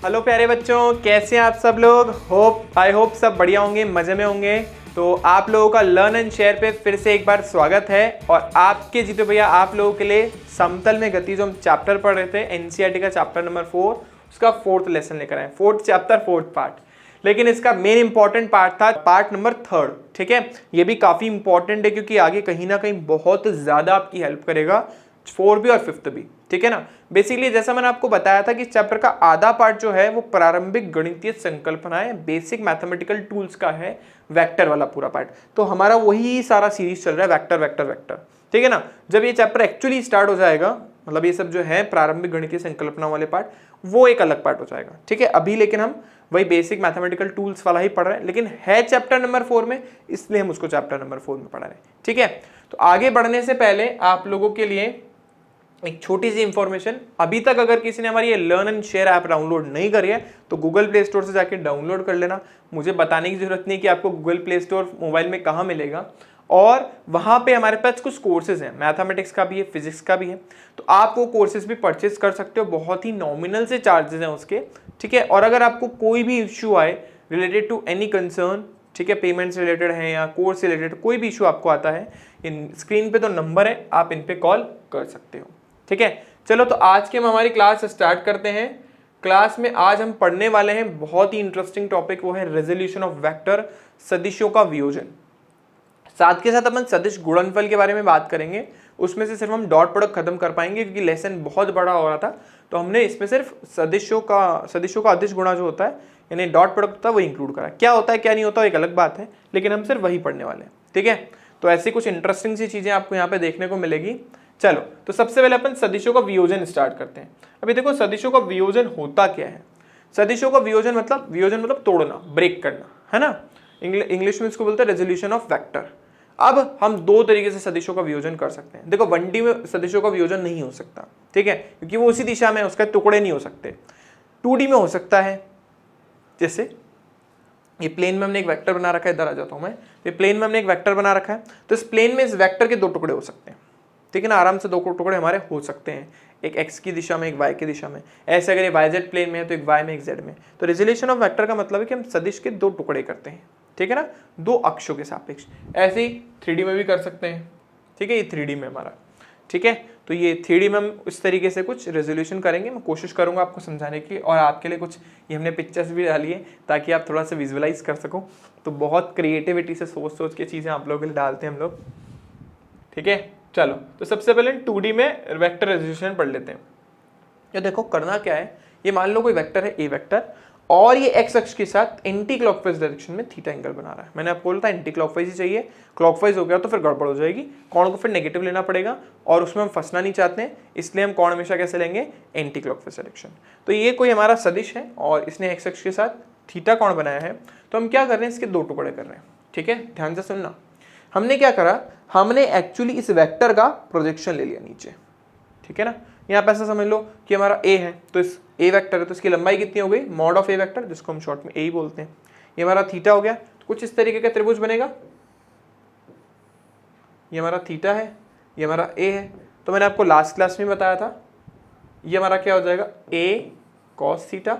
Hello प्यारे बच्चों, कैसे हैं आप सब लोग। आई होप सब बढ़िया होंगे, मज़े में होंगे। तो आप लोगों का लर्न एंड शेयर पे फिर से एक बार स्वागत है। और आपके जीतो भैया आप लोगों के लिए समतल में गति जो हम चैप्टर पढ़ रहे थे एनसीईआरटी का चैप्टर नंबर 4 उसका 4th लेसन लेकर आए, 4th चैप्टर 4th पार्ट। लेकिन इसका मेन इंपॉर्टेंट पार्ट था पार्ट नंबर 3rd। ठीक है, ये भी काफ़ी इंपॉर्टेंट है क्योंकि आगे कहीं ना कहीं बहुत ज़्यादा आपकी हेल्प करेगा 4 भी और 5th भी। ठीक है ना। बेसिकली जैसा मैंने आपको बताया था कि चैप्टर का आधा पार्ट जो है वो प्रारंभिक गणितीय संकल्पनाएं, बेसिक मैथमेटिकल टूल्स का है, वेक्टर वाला पूरा पार्ट। तो हमारा वही सारा सीरीज चल रहा है, वेक्टर वेक्टर वेक्टर। ठीक है ना। जब ये चैप्टर एक्चुअली स्टार्ट हो जाएगा, मतलब ये सब जो है प्रारंभिक गणितीय संकल्पना वाले पार्ट, वो एक अलग पार्ट हो जाएगा। ठीक है, अभी लेकिन हम वही बेसिक मैथमेटिकल टूल्स वाला ही पढ़ रहे हैं, लेकिन है चैप्टर नंबर 4 में, इसलिए हम उसको चैप्टर नंबर 4 में पढ़ा रहे हैं। ठीक है, तो आगे बढ़ने से पहले आप लोगों के लिए एक छोटी सी इंफॉर्मेशन। अभी तक अगर किसी ने हमारी ये learn and share app download नहीं करी है तो गूगल प्ले स्टोर से जाके डाउनलोड कर लेना। मुझे बताने की जरूरत नहीं कि आपको गूगल प्ले स्टोर मोबाइल में कहाँ मिलेगा। और वहाँ पे हमारे पास कुछ कोर्सेज हैं, मैथमेटिक्स का भी है, फिजिक्स का भी है। तो आप वो कोर्सेज भी परचेज कर सकते हो, बहुत ही नॉमिनल से चार्जेस हैं उसके। ठीक है, और अगर आपको कोई भी इश्यू आए रिलेटेड टू एनी कंसर्न, ठीक है, पेमेंट्स रिलेटेड है या कोर्स रिलेटेड कोई भी इशू आपको आता है, इन स्क्रीन पे तो नंबर है, आप इन पे कॉल कर सकते हो। ठीक है, चलो तो आज के हम हमारी क्लास स्टार्ट करते हैं। क्लास में आज हम पढ़ने वाले हैं बहुत ही इंटरेस्टिंग टॉपिक, वो है रेजोल्यूशन ऑफ वेक्टर, सदिशों का वियोजन। साथ के साथ अपन सदिश गुणनफल के बारे में बात करेंगे। उसमें से सिर्फ हम डॉट प्रोडक्ट खत्म कर पाएंगे क्योंकि लेसन बहुत बड़ा हो रहा था, तो हमने इसमें सिर्फ सदिशों का अदिश गुणा जो होता है यानी डॉट प्रोडक्ट होता है वो इंक्लूड करा। क्या होता है क्या नहीं होता एक अलग बात है, लेकिन हम सिर्फ वही पढ़ने वाले हैं। ठीक है, तो ऐसी कुछ इंटरेस्टिंग सी चीजें आपको यहाँ पे देखने को मिलेगी। चलो तो सबसे पहले अपन सदिशों का वियोजन स्टार्ट करते हैं। अभी देखो सदिशों का वियोजन होता क्या है। सदिशों का वियोजन मतलब तोड़ना, ब्रेक करना, है ना। इंग्लिश में इसको बोलते हैं रेजोल्यूशन ऑफ वेक्टर। अब हम दो तरीके से सदिशों का वियोजन कर सकते हैं। देखो 1D में सदिशों का वियोजन नहीं हो सकता, ठीक है, क्योंकि वो उसी दिशा में, उसके टुकड़े नहीं हो सकते। 2D में हो सकता है, जैसे ये प्लेन में हमने एक वेक्टर बना रखा है, इधर आ जाता हूं मैं। ये प्लेन में हमने एक वेक्टर बना रखा है, तो इस प्लेन में इस वेक्टर के दो टुकड़े हो सकते हैं। ठीक है ना, आराम से दो टुकड़े हमारे हो सकते हैं, एक x की दिशा में, एक y की दिशा में। ऐसे अगर ये YZ प्लेन में है तो एक y में, एक z में। तो रेजोल्यूशन ऑफ वेक्टर का मतलब है कि हम सदिश के दो टुकड़े करते हैं। ठीक है ना, दो अक्षों के सापेक्ष। ऐसे ही 3D में भी कर सकते हैं। ठीक है, ये 3D में हमारा। ठीक है, तो ये 3D में हम इस तरीके से कुछ रेजोल्यूशन करेंगे। मैं कोशिश करूंगा आपको समझाने की, और आपके लिए कुछ ये हमने पिक्चर्स भी डाली है ताकि आप थोड़ा सा विजुअलाइज कर सको। तो बहुत क्रिएटिविटी से सोच के चीज़ें आप लोगों के लिए डालते हैं हम लोग। ठीक है, चलो तो सबसे पहले 2D में वेक्टर रेजोल्यूशन पढ़ लेते हैं। ये देखो करना क्या है, ये मान लो कोई वेक्टर है, ए वेक्टर, और ये एक्स अक्ष के साथ एंटी क्लॉकवाइज डायरेक्शन में थीटा एंगल बना रहा है। मैंने आपको बोला था एंटी क्लॉकवाइज ही चाहिए, क्लॉकवाइज हो गया तो फिर गड़बड़ हो जाएगी, कोण को फिर नेगेटिव लेना पड़ेगा, और उसमें हम फंसना नहीं चाहते हैं, इसलिए हम कोण हमेशा कैसे लेंगे, एंटी क्लॉकवाइज डायरेक्शन। तो ये कोई हमारा सदिश है और इसने एक्स अक्ष के साथ थीटा कोण बनाया है। तो हम क्या कर रहे हैं, इसके दो टुकड़े कर रहे हैं। ठीक है, ध्यान से सुनना। हमने क्या करा, हमने एक्चुअली इस वेक्टर का प्रोजेक्शन ले लिया नीचे। ठीक है ना, यहाँ पे ऐसा समझ लो कि हमारा ए है, तो इस ए वेक्टर है, तो इसकी लंबाई कितनी हो गई, मॉड ऑफ ए वेक्टर, जिसको हम शॉर्ट में ए ही बोलते हैं। ये हमारा थीटा हो गया, तो कुछ इस तरीके का त्रिभुज बनेगा। ये हमारा थीटा है, ये हमारा ए है। तो मैंने आपको लास्ट क्लास में बताया था, ये हमारा क्या हो जाएगा, ए कॉस थीटा,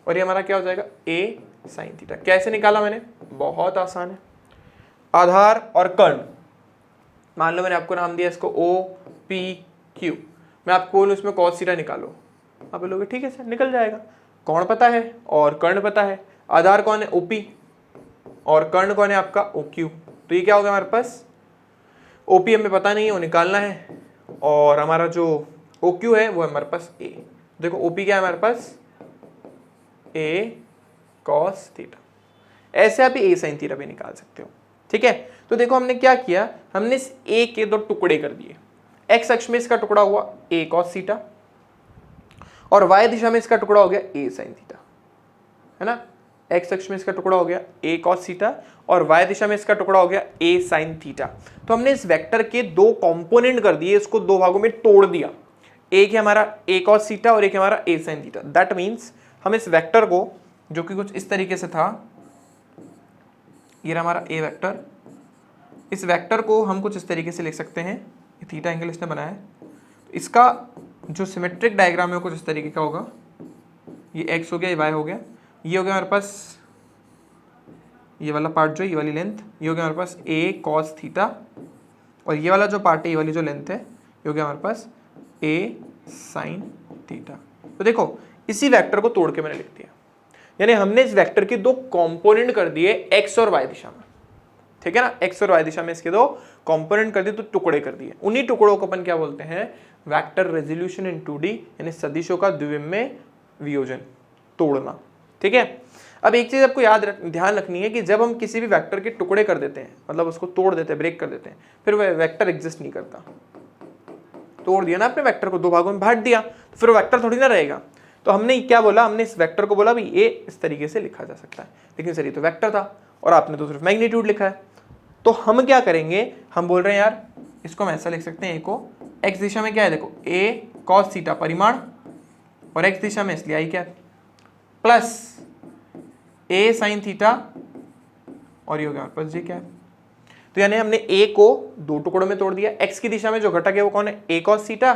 और ये हमारा क्या हो जाएगा, ए साइन थीटा। कैसे निकाला मैंने, बहुत आसान है। आधार और कर्ण, मान लो मैंने आपको नाम दिया इसको ओ पी क्यू, मैं आपको बोलूँ इसमें कॉस थीटा निकालो, आप बोलोगे ठीक है सर, निकल जाएगा। कौन पता है और कर्ण पता है। आधार कौन है, ओपी, और कर्ण कौन है आपका, ओ क्यू। तो ये क्या हो गया हमारे पास, ओपी हमें पता नहीं है, वो निकालना है, और हमारा जो ओ क्यू है वो है हमारे पास ए। देखो ओपी क्या है हमारे पास, ए कॉस थीटा। ऐसे आप ए साइन थीटा भी निकाल सकते हो। ठीक है, तो देखो हमने क्या किया, हमने इस ए के दो टुकड़े कर दिए। एक्स अक्ष में इसका टुकड़ा हुआ ए कॉस थीटा, और वाई दिशा में इसका टुकड़ा हो गया ए साइन थीटा, है ना। एक्स अक्ष में इसका टुकड़ा हो गया ए कॉस थीटा, और वाई दिशा में इसका टुकड़ा हो गया ए साइन थीटा। तो हमने इस वेक्टर के दो कंपोनेंट कर दिए, इसको दो भागों में तोड़ दिया। एक है हमारा ए कॉस थीटा और एक है हमारा ए साइन थीटा। दैट मीन्स हम इस वेक्टर को, जो कि कुछ इस तरीके से था, ये हमारा ए वेक्टर, इस वेक्टर को हम कुछ इस तरीके से लिख सकते हैं, ये थीटा एंगल इसने बनाया है। तो इसका जो सिमेट्रिक डायग्राम है कुछ इस तरीके का होगा, ये x हो गया, ये y हो गया, ये हो गया हमारे पास ये वाला पार्ट जो है, ये वाली लेंथ, ये हो गया हमारे पास a cos थीटा, और ये वाला जो पार्ट है, ये वाली जो लेंथ है, ये हो गया हमारे पास a sin थीटा। तो देखो इसी वेक्टर को तोड़ के मैंने लिख दिया, यानी हमने इस वेक्टर के दो कंपोनेंट कर दिए x और y दिशा में, ठीक है ना, x और y दिशा में इसके दो कंपोनेंट कर दिए, तो टुकड़े कर दिए। उन्हीं टुकड़ों को अपन क्या बोलते हैं, वेक्टर रेजोल्यूशन इन 2D, यानी सदिशों का द्विविमीय वियोजन, तोड़ना, ठीक है। अब एक चीज आपको ध्यान रखनी है कि जब हम किसी भी वेक्टर के टुकड़े कर देते हैं, मतलब उसको तोड़ देते हैं, ब्रेक कर देते हैं, फिर वह वेक्टर एग्जिस्ट नहीं करता। तोड़ दिया ना आपने वेक्टर को, दो भागों में बांट दिया, तो फिर वेक्टर थोड़ी ना रहेगा। तो हमने क्या बोला, हमने इस वेक्टर को बोला भाई ये इस तरीके से लिखा जा सकता है, लेकिन सर ये तो वेक्टर था और आपने तो सिर्फ मैग्नीट्यूड लिखा है। तो हम क्या करेंगे, हम बोल रहे हैं यार इसको हम ऐसा लिख सकते हैं, ए को x दिशा में क्या है, देखो a cos थीटा परिमाण, और x दिशा में इसलिए आई क्या प्लस a sin थीटा, और ये हो गया हमारे पास j क्या है। तो यानी हमने a को दो टुकड़ों में तोड़ दिया, x की दिशा में जो घटक है वो कौन है, a cos थीटा,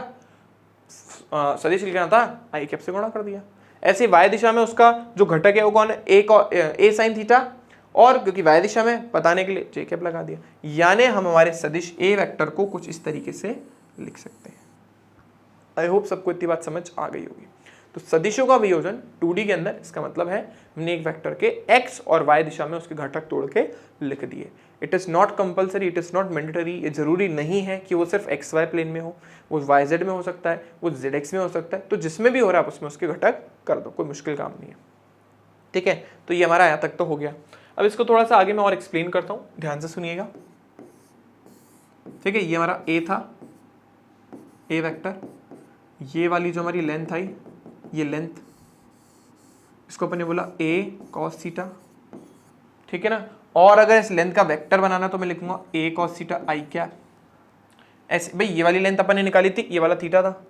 सदिश लिखना था आई कैप से गुणा कर दिया। ऐसे y दिशा में उसका जो घटक है वो कौन है, a sin थीटा, और क्योंकि y दिशा में बताने के लिए j कैप लगा दिया, यानी हम हमारे सदिश a वेक्टर को कुछ इस तरीके से लिख सकते हैं। आई होप सबको इतनी बात समझ आ गई होगी। तो सदिशों का वियोजन 2D के अंदर, इसका मतलब है हमने एक वेक्टर के x और y दिशा में उसके घटक तोड़ के लिख दिए। It is not compulsory, it is not mandatory, ये जरूरी नहीं है कि वो सिर्फ XY प्लेन में हो, वो YZ में हो सकता है, वो ZX में हो सकता है, तो जिसमें भी हो रहा है आप उसमें उसके घटक कर दो, कोई मुश्किल काम नहीं है, ठीक है। तो ये हमारा यहाँ तक तो हो गया। अब इसको थोड़ा सा आगे मैं और एक्सप्लेन करता हूँ, ध्यान से सुनिएगा, ठीक है। ये हमारा a था, a वेक्टर, ये वाली जो हमारी लेंथ आई, ये लेंथ, इसको अपन ने बोला a cos थीटा, ठीक है ना। और अगर इस लेंथ का वेक्टर बनाना तो मैं लिखूंगा a cos थीटा i क्या, ऐसे भाई ये वाली लेंथ अपन ने निकाली थी, ये वाला थीटा था,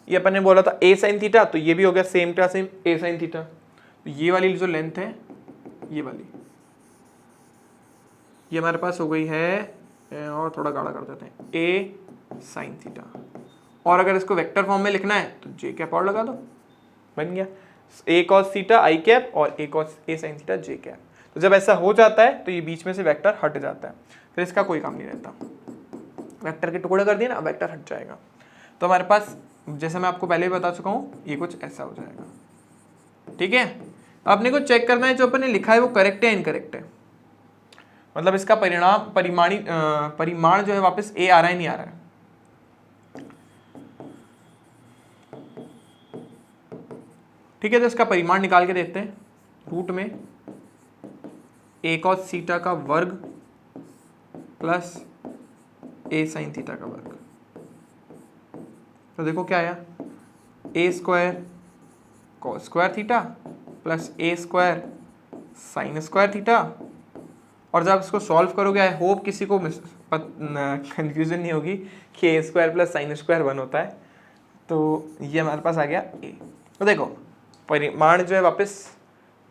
ये अपन ने बोला था a sin थीटा, तो ये भी हो गया same to same a sin theta. तो ये वाली जो लेंथ है, ये वाली, ये हमारे पास हो गई है, और थोड़ा गाढ़ा कर देते हैं, a sin थीटा। और अगर इसको वेक्टर फॉर्म में लिखना है तो j कैप और लगा दो, बन गया a cos theta i cap और a sin theta j cap. तो जब ऐसा हो जाता है तो ये बीच में से वेक्टर हट जाता है, फिर इसका कोई काम नहीं रहता, वेक्टर के टुकड़े कर दिए ना, वेक्टर हट जाएगा। तो हमारे पास जैसे मैं आपको पहले ही बता चुका हूँ, ये कुछ ऐसा हो जाएगा, ठीक है। तो आपने को चेक करना है जो अपन ने लिखा है वो करेक्ट है इनकरेक्ट है, मतलब इसका परिमाण जो है वापस a आ रहा है नहीं आ रहा है। ठीक है, तो इसका परिमाण निकाल के देखते हैं, रूट में a cos थीटा का वर्ग प्लस a sin थीटा का वर्ग। तो देखो क्या आया, a square cos square theta plus a square sin square theta. और जब इसको सॉल्व करोगे, आई होप किसी को कंफ्यूजन नहीं होगी कि a square plus sine square 1 होता है। तो ये हमारे पास आ गया a। तो देखो परिमाण जो है वापस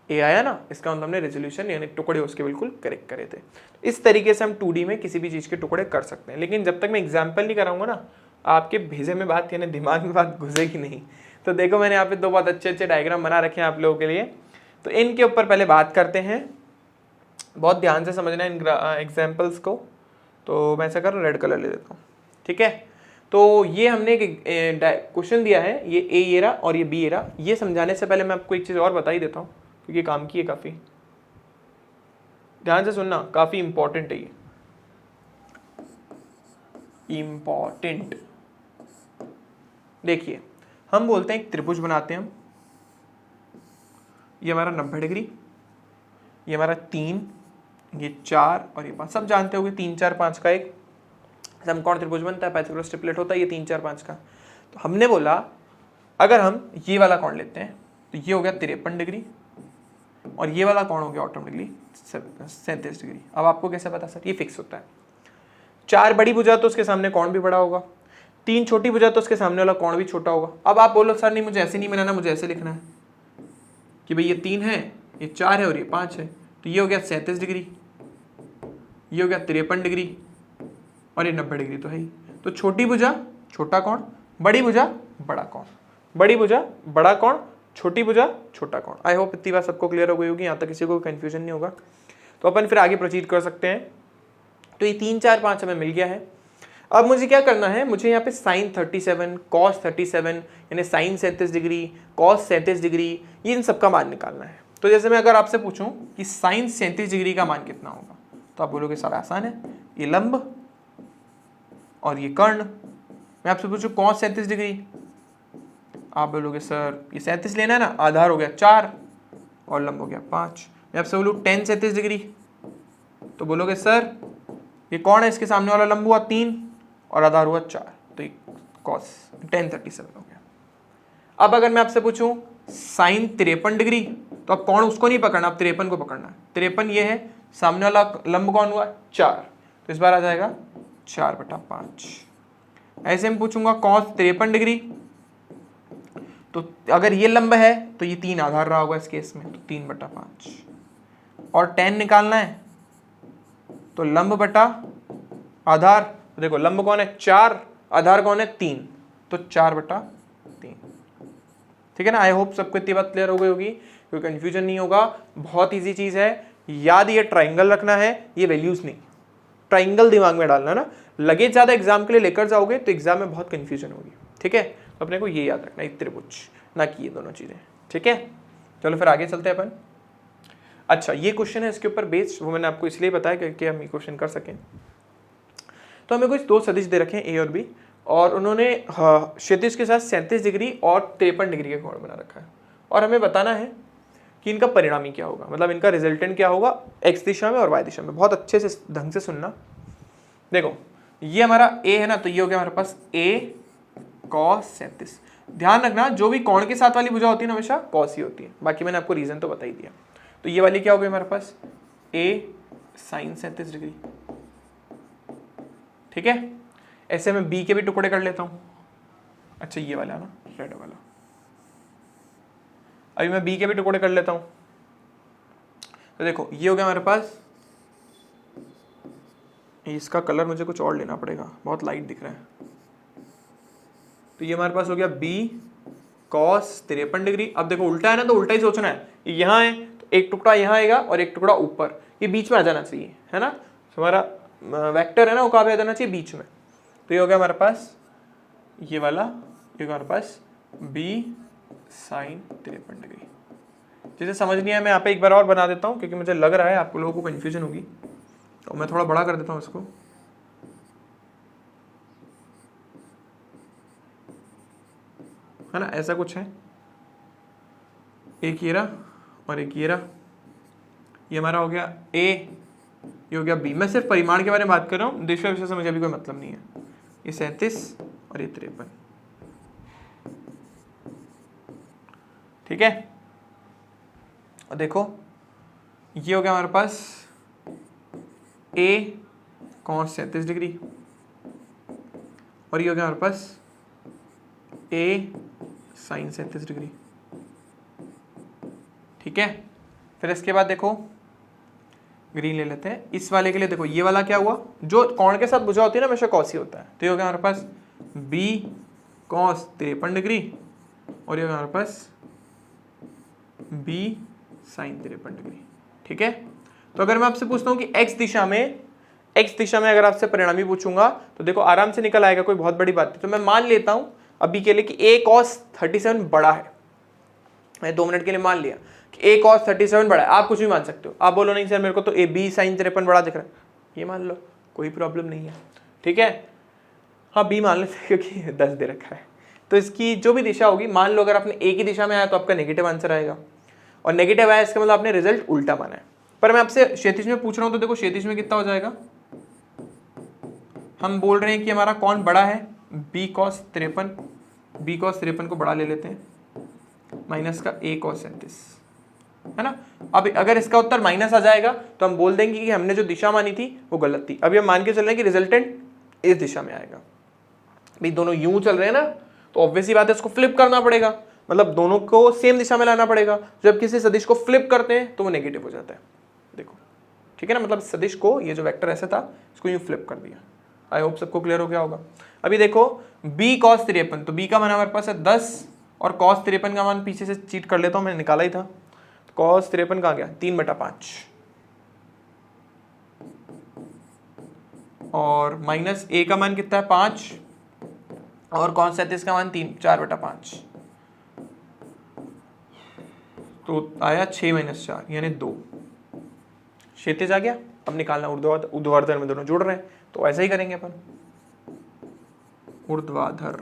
a आया ना, इसका मतलब हमने रेजोल्यूशन यानी टुकड़े उसके बिल्कुल करेक्ट करे थे। इस तरीके से हम 2D में किसी भी चीज़ के टुकड़े कर सकते हैं, लेकिन जब तक मैं एग्जाम्पल नहीं कराऊंगा ना, आपके भेजे में बात यानी दिमाग में बात घुसेगी नहीं। तो देखो मैंने यहाँ पे दो बहुत अच्छे अच्छे डायग्राम बना रखे हैं आप लोगों के लिए, तो इनके ऊपर पहले बात करते हैं। बहुत ध्यान से समझना है इन एग्जाम्पल्स को। तो मैं ऐसा कर रहा हूँ, रेड कलर ले लेता हूँ, ठीक है। तो ये हमने एक क्वेश्चन दिया है, ये ए ये रहा और ये बी ये रहा। ये समझाने से पहले मैं आपको एक चीज़ और बता ही देता हूँ, क्योंकि काम की है काफ़ी, ध्यान से सुनना, काफ़ी इंपॉर्टेंट है ये, इम्पॉर्टेंट। देखिए हम बोलते हैं एक त्रिभुज बनाते हैं हम, ये हमारा 90 डिग्री, ये हमारा 3, ये 4 और ये 5। सब जानते होंगे 3 4 5 का एक समकोण त्रिभुज बनता है, पाइथागोरस ट्रिपलेट होता है ये 3 4 5 का। तो हमने बोला अगर हम ये वाला कोण लेते हैं तो ये हो गया 53 डिग्री और ये वाला कोण हो गया ऑटोमेटिकली 37 डिग्री। अब आपको कैसे पता सर, ये फिक्स होता है। 4 बड़ी भुजा तो उसके सामने कोण भी बड़ा होगा, 3 छोटी भुजा तो उसके सामने वाला कोण भी छोटा होगा। अब आप बोलो सर नहीं मुझे ऐसे नहीं बनाना, मुझे ऐसे लिखना है कि भाई ये 3 है, ये 4 है और ये 5 है। तो ये हो गया 37 डिग्री, ये हो गया 53 डिग्री और ये 90 डिग्री तो है ही। तो छोटी भुजा छोटा कोण, बड़ी भुजा बड़ा कोण, बड़ी भुजा बड़ा कोण, छोटी भुजा छोटा कोण। आई होप इतनी बात सबको क्लियर हो गई होगी, यहाँ तक किसी को कंफ्यूजन नहीं होगा। तो अपन फिर आगे प्रोसीड कर सकते हैं। तो ये 3 4 5 हमें मिल गया है। अब मुझे क्या करना है, मुझे यहाँ पे साइन 37 कॉस 37 यानी साइन 37 डिग्री कॉस 37 डिग्री ये इन सब का मान निकालना है। तो जैसे मैं अगर आपसे पूछूं कि साइन 37 डिग्री का मान कितना होगा, तो आप बोलोगे सर आसान है, ये लंब और ये कर्ण। मैं आपसे पूछूं कॉस 37 डिग्री, आप बोलोगे सर ये 37 लेना है ना, आधार हो गया 4 और लंब हो गया 5। मैं आपसे बोलूँ tan 37 डिग्री, तो बोलोगे सर ये कौन है, इसके सामने वाला लंब हुआ 3 और आधार हुआ 4, तो ये cos tan 37 हो गया। अब अगर मैं आपसे पूछूं साइन 53 डिग्री, तो अब कौन उसको नहीं पकड़ना, अब 53 को पकड़ना है। 53 ये है, सामने वाला लंब कौन हुआ 4, तो इस बार आ जाएगा 4/5। ऐसे में पूछूंगा cos 53 डिग्री, तो अगर ये लंब है तो ये 3 आधार रहा होगा इस केस में, तो 3/5। और tan निकालना है तो लंब बटा आधार, तो देखो लंब कौन है 4, आधार कौन है 3, तो 4/3। ठीक है ना। आई होप सबको इतनी बात क्लियर हो गई होगी, कोई कंफ्यूजन नहीं होगा। बहुत इजी चीज है, याद ये ट्राइंगल रखना है, ये वैल्यूज नहीं, ट्राइंगल दिमाग में डालना ना। लगे ज्यादा एग्जाम के लिए लेकर जाओगे तो एग्जाम में बहुत कंफ्यूजन होगी। ठीक है, तो अपने को ये याद रखना, त्रिभुज ना कि ये दोनों चीजें। ठीक है, चलो फिर आगे चलते हैं अपन। अच्छा ये क्वेश्चन है इसके ऊपर बेस्ड, वो मैंने आपको इसलिए बताया क्योंकि हम ये क्वेश्चन कर सकें। तो हमें कुछ 2 सदिश दे रखे हैं ए और बी, और उन्होंने क्षैतिज के साथ 37 डिग्री और 53 डिग्री का कोण बना रखा है, और हमें बताना है कि इनका परिणामी क्या होगा, मतलब इनका रिजल्टेंट क्या होगा एक्स दिशा में और वाई दिशा में। बहुत अच्छे से ढंग से सुनना। देखो ये हमारा ए है ना, तो ये हो गया हमारे पास ए cos 37। ध्यान रखना जो भी कोण के साथ वाली भुजा होती है ना हमेशा cos ही होती है, बाकी मैंने आपको रीजन तो बता ही दिया। तो ये वाली क्या हो गई हमारे पास ए साइन 37 डिग्री। ठीक है, ऐसे मैं बी के भी टुकड़े कर लेता हूं। अच्छा ये वाला ना रेड वाला, अभी मैं बी के भी टुकड़े कर लेता हूं। तो देखो ये हो गया हमारे पास, इसका कलर मुझे कुछ और लेना पड़ेगा, बहुत लाइट दिख रहा है। तो ये हमारे पास हो गया b cos 53 डिग्री। अब देखो उल्टा है ना, तो उल्टा ही सोचना है। ये यहाँ है तो एक टुकड़ा यहाँ आएगा और एक टुकड़ा ऊपर, ये बीच में आ जाना चाहिए, है ना। तो हमारा वेक्टर है ना वो कहाँ पे आ जाना चाहिए, बीच में। तो ये हो गया हमारे पास ये वाला, ये हमारे पास b sin 53 डिग्री। जिसे समझ नहीं आया मैं यहाँ पे एक बार और बना देता हूँ, क्योंकि मुझे लग रहा है आपको लोगों को कन्फ्यूजन होगी, तो मैं थोड़ा बड़ा कर देता हूँ इसको। है ना, ऐसा कुछ है, एक ये रहा और एक ये रहा। ये हमारा हो गया ए, ये हो गया बी। मैं सिर्फ परिमाण के बारे में बात कर रहा हूँ, दिशा विषय से मुझे अभी कोई मतलब नहीं है। ये 37 और ये 53। ठीक है, और देखो ये हो गया हमारे पास ए cos 37 डिग्री, और ये हो गया हमारे पास ए साइन 37 डिग्री। ठीक है, फिर इसके बाद देखो ग्रीन ले लेते हैं इस वाले के लिए। देखो ये वाला क्या हुआ, जो कोण के साथ भुजा होती है ना हमेशा cos ही होता है। तो ये हो गया हमारे पास b cos 53 डिग्री, और ये हो गया हमारे पास b साइन 53 डिग्री। ठीक है, तो अगर मैं आपसे पूछता हूँ कि x दिशा में अगर आपसे परिणामी पूछूंगा तो देखो आराम से निकल आएगा, कोई बहुत बड़ी बात नहीं। तो मैं मान लेता हूं अभी के लिए कि a cos 37 बड़ा है। मैं 2 मिनट के लिए मान लिया कि a cos 37 बड़ा है। आप कुछ भी मान सकते हो, आप बोलो नहीं सर मेरे को तो a b sin 53 बड़ा दिख रहा है, ये मान लो, कोई प्रॉब्लम नहीं है। ठीक है, हाँ b मान लेते क्योंकि 10 दे रखा है। तो इसकी जो भी दिशा होगी, मान लो अगर आपने a की दिशा में आया तो आपका नेगेटिव आंसर आएगा, और नेगेटिव आया इसका मतलब आपने रिजल्ट उल्टा माना है। पर मैं आपसे क्षैतिज में पूछ रहा हूं, तो देखो क्षैतिज में कितना हो जाएगा, हम बोल रहे हैं कि हमारा कौन बड़ा है, b cos 53 को बड़ा ले लेते हैं, माइनस का a cos 37, है ना। अब अगर इसका उत्तर माइनस आ जाएगा तो हम बोल देंगे कि हमने जो दिशा मानी थी वो गलत थी। अभी हम मान के चल रहे हैं कि रिजल्टेंट इस दिशा में आएगा। भाई दोनों यूं चल रहे हैं ना, तो ऑब्वियसली बात है इसको फ्लिप करना पड़ेगा, मतलब दोनों को सेम दिशा में लाना पड़ेगा। जब किसी सदिश को फ्लिप करते हैं तो वो नेगेटिव हो जाता है। देखो ठीक है ना, मतलब सदिश को, ये जो वेक्टर ऐसे था इसको यूं फ्लिप कर दिया। आई होप सबको क्लियर हो गया होगा। अभी देखो b cos 53, तो b का मान हमारे पास है 10 और cos 53 का मान पीछे से चीट कर लेता हूँ, मैंने निकाला ही था। cos 53 कहाँ गया, 3/5 और माइनस a का मान कितना है 5 और cos 37 का मान 4/5 तो आया 6-4 यानी 2। क्षैतिज आ गया। अब निकालना ऊर्ध्वाधर में दोनों जुड़ रहे हैं तो ऐसा ही करेंगे अपन। ऊर्ध्वाधर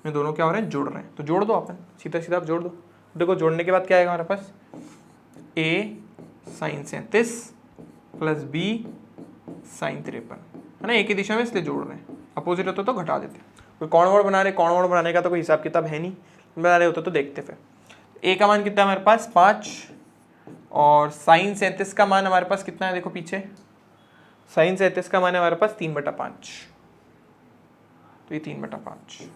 में दोनों क्या हो रहे हैं, जुड़ रहे हैं, तो जोड़ दो अपन, सीधा सीधा आप जोड़ दो। देखो जोड़ने के बाद क्या आएगा हमारे पास, a sin 37 plus b sin 53 है ना, एक ही दिशा में इसलिए जोड़ रहे हैं। अपोजिट होता तो घटा देते। कोई कोण वोण बना रहे, कोण वोण बनाने का तो कोई हिसाब किताब है नहीं, बना रहे होते तो देखते। फिर a का मान कितना है हमारे पास 5 और sin 37 का मान हमारे पास कितना है, देखो पीछे sin 37 का मान है हमारे पास 3/5 तो ये 3/5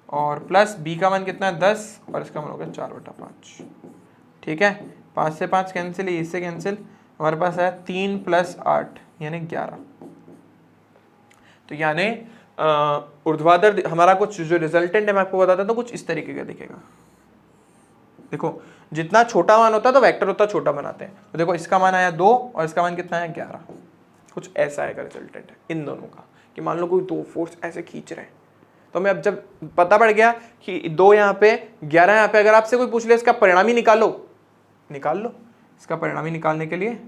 और प्लस b का मान कितना है 10 और इसका मान होगा 4/5। ठीक है, 5 से 5 कैंसिल, इससे कैंसिल, हमारे पास है 3 + 8 यानी 11। तो यानी ऊर्ध्वाधर हमारा कुछ जो रिजल्टेंट है मैं आपको बताता तो कुछ इस तरीके का दिखेगा। देखो जितना छोटा मान होता है तो वेक्टर उतना छोटा बनाते हैं। तो देखो इसका मान आया 2 और इसका मान कितना है 11, कुछ ऐसा आएगा रिजल्टेंट है इन दोनों का। कि मान लो कोई दो फोर्स ऐसे खींच रहे हैं तो हमें अब जब पता पड़ गया कि 2 यहाँ पे 11 यहाँ पे, अगर आपसे कोई पूछ ले इसका परिणाम ही निकाल लो। इसका परिणाम ही निकालने के लिए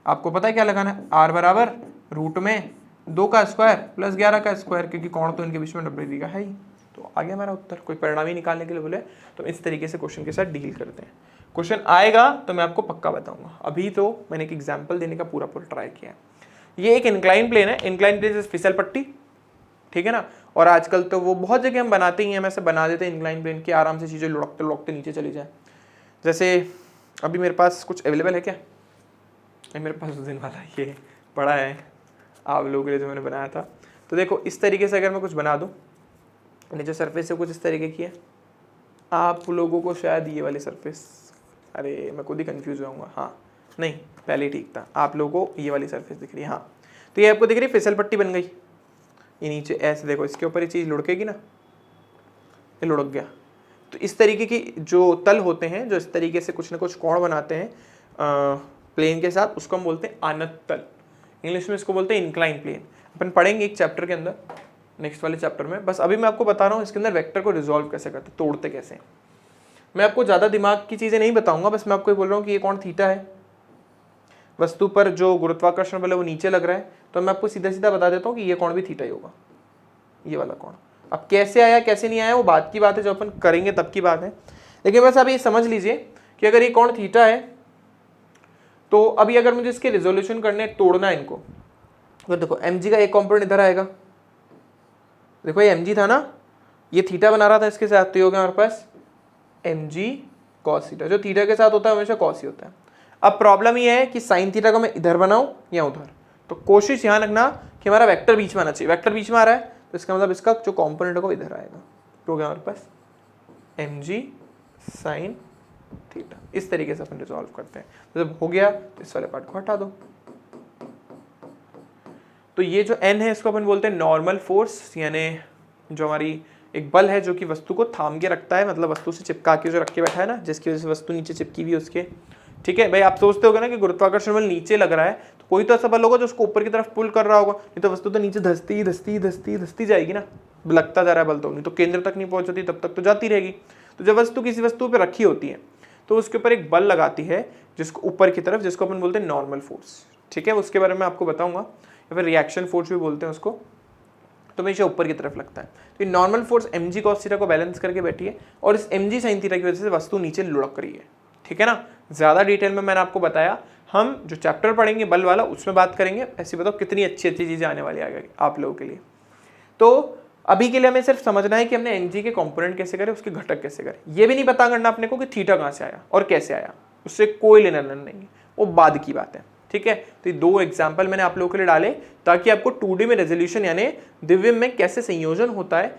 आपको पता है क्या लगाना है, r बराबर रूट में 2 का स्क्वायर प्लस 11 का स्क्वायर, क्योंकि कोण तो इनके बीच में 90 डिग्री का है ही। तो आ गया हमारा उत्तर। कोई परिणाम ही निकालने के लिए बोले तो इस तरीके से क्वेश्चन के साथ डील करते हैं। क्वेश्चन आएगा तो मैं आपको पक्का बताऊंगा। अभी तो मैंने एक एग्जाम्पल देने का पूरा ट्राई किया है। ये एक इंक्लाइन प्लेन है, इंक्लाइन प्लेन फिसल पट्टी, ठीक है ना। और आजकल तो वो बहुत जगह हम बनाते ही हैं, वैसे बना देते हैं इंक्लाइन प्लेन की, आराम से चीज़ें लुढ़कते लुढ़कते नीचे चली जाए। जैसे अभी मेरे पास कुछ अवेलेबल है क्या, मेरे पास उस दिन वाला ये पड़ा है आप लोगों के लिए जो मैंने बनाया था। तो देखो इस तरीके से अगर मैं कुछ बना दूं, नीचे सरफेस से कुछ इस तरीके की है, आप लोगों को शायद ये वाली सरफेस, अरे मैं खुद ही कंफ्यूज होऊंगा, हाँ नहीं पहले ही ठीक था, आप लोगों को ये वाली सरफेस दिख रही है, हाँ तो ये आपको दिख रही है फिसल पट्टी बन गई। ये नीचे ऐसे देखो, इसके ऊपर ये चीज़ लुढ़केगी ना, ये लुढ़क गया। तो इस तरीके की जो तल होते हैं जो इस तरीके से कुछ ना कुछ कोण बनाते हैं प्लेन के साथ, उसको हम बोलते हैं आनत तल। इंग्लिश में इसको बोलते हैं इंक्लाइन प्लेन। अपन पढ़ेंगे एक चैप्टर के अंदर, नेक्स्ट वाले चैप्टर में। बस अभी मैं आपको बता रहा हूँ इसके अंदर वेक्टर को रिजॉल्व कैसे करते, तोड़ते कैसे। मैं आपको ज़्यादा दिमाग की चीज़ें नहीं बताऊंगा, बस मैं आपको बोल रहा हूँ कि ये कोण थीटा है, वस्तु पर जो गुरुत्वाकर्षण बल है वो नीचे लग रहा है, तो मैं आपको सीधा सीधा बता देता हूँ कि ये कोण भी थीटा ही होगा, ये वाला कोण। अब कैसे आया कैसे नहीं आया वो बात की बात है, जो अपन करेंगे तब की बात है। लेकिन बस आप ये समझ लीजिए कि अगर ये कोण थीटा है तो अभी अगर मुझे इसके रिजोल्यूशन करने, तोड़ना है इनको, तो देखो mg का एक कॉम्पोनेंट इधर आएगा, देखो ये mg था ना, ये थीटा बना रहा था इसके साथ, तो ये हो गया हमारे पास mg cos थीटा। जो थीटा के साथ होता है हमेशा cos ही होता है। अब प्रॉब्लम ये है कि साइन थीटा को मैं इधर बनाऊं या उधर, तो कोशिश ध्यान रखना कि हमारा वेक्टर बीच में आना चाहिए। वेक्टर बीच में आ रहा है तो इसका मतलब इसका जो कॉम्पोनेंट है वो इधर आएगा, तो हो गया हमारे पास mg sin थीटा। इस तरीके से अपन रिजॉल्व करते हैं। तो जब हो गया तो इस वाले पार्ट को हटा दो। तो ये जो n है इसको अपन बोलते हैं नॉर्मल फोर्स, यानी जो हमारी एक बल है जो कि वस्तु को थाम के रखता है, मतलब वस्तु से चिपका के जो रख के बैठा है ना, जिसकी वजह से वस्तु नीचे चिपकी हुई है उसके। ठीक है भाई, आप सोचते होगे ना कि गुरुत्वाकर्षण बल नीचे लग रहा है, तो कोई तो ऐसा बल होगा जो उसको ऊपर की तरफ पुल कर रहा होगा, नहीं तो वस्तु तो नीचे धसती जाएगी ना, लगता जा रहा है बल, तो नहीं तो केंद्र तक नहीं पहुंचती, तब तक तो जाती रहेगी। तो जब वस्तु किसी वस्तु पर रखी होती है तो उसके ऊपर एक बल लगाती है जिसको ऊपर की तरफ, जिसको अपन बोलते हैं नॉर्मल फोर्स। ठीक है, उसके बारे में आपको बताऊंगा, या फिर रिएक्शन फोर्स भी बोलते हैं उसको, तो हमेशा ऊपर की तरफ लगता है। तो ये normal force mg cos theta को बैलेंस करके बैठी है और इस mg sin थीटा की वजह से वस्तु नीचे लुढ़क रही है। ठीक है ना, ज़्यादा डिटेल में मैंने आपको बताया, हम जो चैप्टर पढ़ेंगे बल वाला उसमें बात करेंगे। ऐसी बताओ कितनी अच्छी अच्छी चीज़ें आने वाली आगे आप लोगों के लिए। तो अभी के लिए हमें सिर्फ समझना है कि हमने mg के कंपोनेंट कैसे करे, उसके घटक कैसे करे। ये भी नहीं पता करना अपने को कि थीटा कहाँ से आया और कैसे आया, उससे कोई लेना देना नहीं है, वो बाद की बात है। ठीक है, तो ये 2 एग्जाम्पल मैंने आप लोगों के लिए डाले ताकि आपको 2D में रेजोल्यूशन यानी द्विविम में कैसे संयोजन होता है,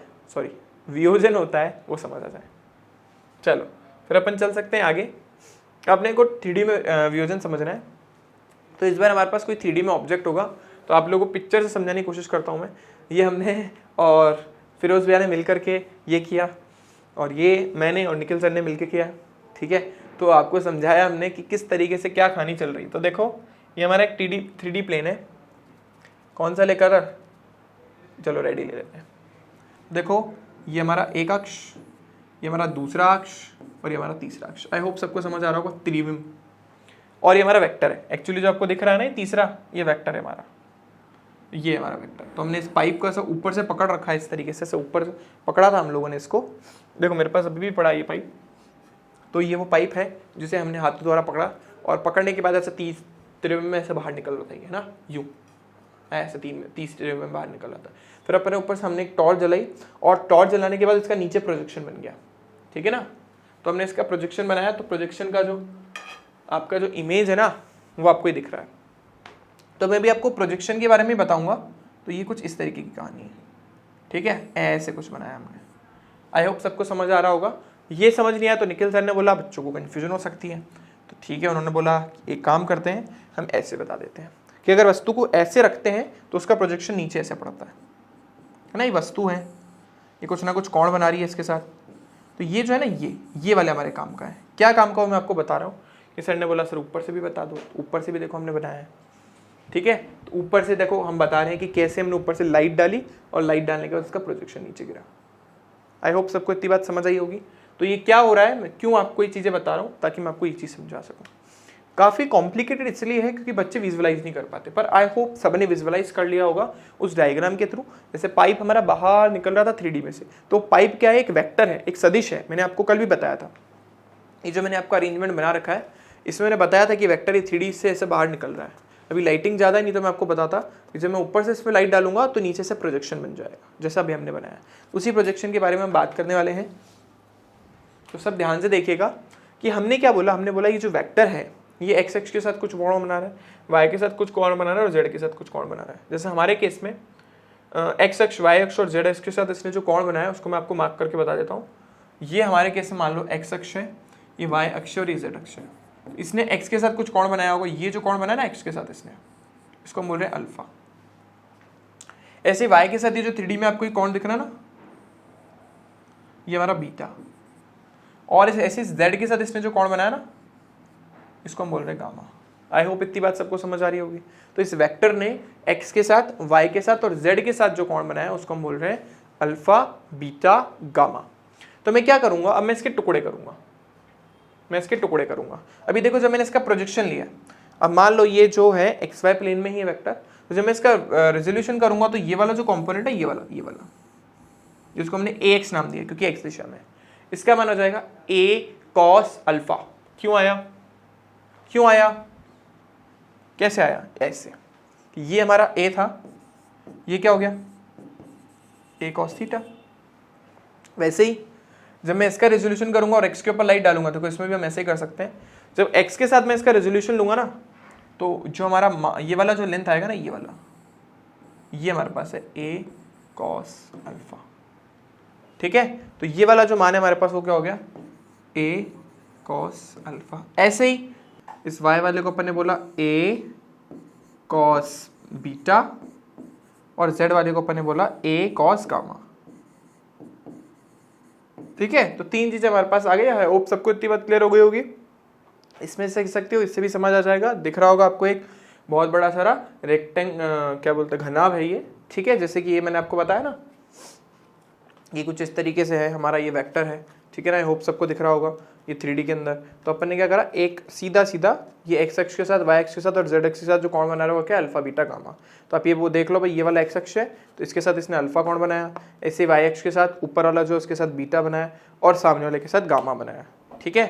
वियोजन होता है, वो समझ आ जाए। चलो फिर अपन चल सकते हैं आगे। आपने को 3D में वियोजन समझना है, तो इस बार हमारे पास कोई 3D में ऑब्जेक्ट होगा, तो आप लोगों को पिक्चर से समझाने की कोशिश करता हूँ मैं। ये हमने और फिरोज भैया ने मिल करके ये किया, और ये मैंने और निखिल सर ने मिलकर किया, ठीक है। तो आपको समझाया हमने कि किस तरीके से क्या कहानी चल रही है। तो देखो ये हमारा एक 3D प्लेन है, कौन सा लेकर, चलो रेडी ले लेते हैं। देखो ये हमारा एक अक्ष, ये हमारा दूसरा अक्ष और ये हमारा तीसरा अक्ष। आई होप सबको समझ आ रहा होगा, त्रिविम। और ये हमारा वेक्टर है, एक्चुअली जो आपको दिख रहा है ना ये तीसरा, ये वेक्टर है हमारा, ये हमारा वेक्टर। तो हमने इस पाइप को ऐसा ऊपर से पकड़ रखा है, इस तरीके से ऊपर से पकड़ा था हम लोगों ने इसको। देखो मेरे पास अभी भी पड़ा है ये पाइप। तो ये वो पाइप है जिसे हमने हाथों द्वारा पकड़ा, और पकड़ने के बाद ऐसा त्रिविम में ऐसे बाहर निकल रहा है ना, यूँ ऐसे 30 त्रिविम में बाहर निकल रहा था। फिर अपने ऊपर से हमने एक टॉर्च जलाई, और टॉर्च जलाने के बाद इसका नीचे प्रोजेक्शन बन गया, ठीक है ना। तो हमने इसका प्रोजेक्शन बनाया, तो प्रोजेक्शन का जो आपका जो इमेज है ना वो आपको ही दिख रहा है। तो मैं भी आपको प्रोजेक्शन के बारे में बताऊंगा। तो ये कुछ इस तरीके की कहानी है, ठीक है, ऐसे कुछ बनाया हमने। आई होप सबको समझ आ रहा होगा। ये समझ नहीं आया तो निखिल सर ने बोला बच्चों को कन्फ्यूजन हो सकती है, तो ठीक है, उन्होंने बोला एक काम करते हैं, हम ऐसे बता देते हैं कि अगर वस्तु को ऐसे रखते हैं तो उसका प्रोजेक्शन नीचे ऐसे पड़ता है ना। ये वस्तु है, ये कुछ ना कुछ कोण बना रही है इसके साथ। तो ये जो है ना, ये वाले हमारे काम का है। क्या काम का मैं आपको बता रहा हूँ कि सर ने बोला सर ऊपर से भी बता दो। ऊपर से भी देखो हमने बनाया है, ठीक है। तो ऊपर से देखो हम बता रहे हैं कि कैसे हमने ऊपर से लाइट डाली, और लाइट डालने के बाद उसका प्रोजेक्शन नीचे गिरा। आई होप सबको इतनी बात समझ आई होगी। तो ये क्या हो रहा है, मैं क्यों आपको ये चीज़ें बता रहा हूँ, ताकि मैं आपको ये चीज़ समझा सकूँ। काफ़ी कॉम्प्लिकेटेड इसलिए है क्योंकि बच्चे विजुअलाइज नहीं कर पाते, पर आई होप सबने विजुअलाइज कर लिया होगा उस डायग्राम के थ्रू। जैसे पाइप हमारा बाहर निकल रहा था 3D में से, तो पाइप क्या है, एक वेक्टर है, एक सदिश है। मैंने आपको कल भी बताया था, ये जो मैंने आपका अरेंजमेंट बना रखा है इसमें मैंने बताया था कि वेक्टर ये 3D से ऐसे बाहर निकल रहा है। अभी लाइटिंग ज़्यादा है, नहीं तो मैं आपको बताता कि जब मैं ऊपर से इसमें लाइट डालूंगा तो नीचे से प्रोजेक्शन बन जाएगा, जैसा अभी हमने बनाया। उसी प्रोजेक्शन के बारे में हम बात करने वाले हैं। तो सब ध्यान से देखिएगा कि हमने क्या बोला। हमने बोला ये जो वेक्टर है ये एक्स एक्स के साथ कुछ कोण बना रहा है, वाई के साथ कुछ कोण बना रहा है, और जेड के साथ कुछ कोण बना रहा है। जैसे हमारे केस में एक्स अक्ष, वाई अक्ष और जेड अक्ष के साथ इसने जो कोण बनाया है उसको मैं आपको मार्क करके बता देता हूँ। ये हमारे केस में मान लो एक्स अक्ष है, ये वाई अक्ष और ये जेड अक्ष है। इसने एक्स के साथ कुछ कोण बनाया होगा, ये जो कोण बनाया ना एक्स के साथ इसने, इसको हम बोल रहे हैं अल्फा। ऐसे वाई के साथ ये जो 3D में आपको ये कोण दिख रहा है ना, ये हमारा बीटा। और ऐसे जेड के साथ इसने जो कोण बनाया ना, इसको हम बोल रहे हैं गामा। आई होप इतनी बात सबको समझ आ रही होगी। तो इस वेक्टर ने एक्स के साथ, वाई के साथ और जेड के साथ जो कोण बनाया उसको हम बोल रहे हैं अल्फा, बीटा, गामा। तो मैं क्या करूंगा, अब मैं इसके टुकड़े करूंगा। अभी देखो जब मैंने इसका प्रोजेक्शन लिया, अब मान लो ये जो है एक्स वाई प्लेन में ही है वेक्टर, तो जब मैं इसका रेजोल्यूशन करूंगा तो ये वाला जो कंपोनेंट है, ये वाला जिसको हमने ए एक्स नाम दिया क्योंकि एक्स दिशा में, इसका मान हो जाएगा ए कॉस अल्फा। क्यों आया, कैसे आया, ऐसे। ये हमारा ए था, ये क्या हो गया, ए कॉस थीटा। वैसे ही जब मैं इसका रेजोल्यूशन करूंगा और एक्स के ऊपर लाइट डालूंगा तो इसमें भी हम ऐसे ही कर सकते हैं। जब एक्स के साथ मैं इसका रेजोल्यूशन लूंगा ना, तो जो हमारा ये वाला जो लेंथ आएगा ना, ये हमारे पास है ए कॉस अल्फा, ठीक है। तो ये वाला जो मान है हमारे पास वो क्या हो गया, ए कॉस अल्फा। ऐसे ही इस y वाले को अपन ने बोला a cos बीटा, और z वाले को अपन ने बोला a cos गामा, ठीक है। तो तीन चीजें हमारे पास आ गई है। होप सबको इतनी बात क्लियर हो गई होगी। इसमें से सकते हो, इससे भी समझ आ जाएगा। दिख रहा होगा आपको एक बहुत बड़ा सारा क्या बोलते हैं, घनाभ है ये, ठीक है। जैसे कि ये मैंने आपको बताया ना, ये कुछ इस तरीके से है, हमारा ये वेक्टर है, ठीक है ना। आई होप सबको दिख रहा होगा ये 3D के अंदर। तो अपन ने क्या करा, एक सीधा ये एक्स अक्ष के साथ, वाई अक्ष के साथ और जेड अक्ष के साथ जो कोण बना रहा है वो क्या, अल्फा, बीटा, गामा। तो आप ये वो देख लो भाई, ये वाला एक्स अक्ष है तो इसके साथ इसने अल्फा कोण बनाया, ऐसे वाई अक्ष के साथ ऊपर वाला जो उसके साथ बीटा बनाया, और सामने वाले के साथ गामा बनाया, ठीक है।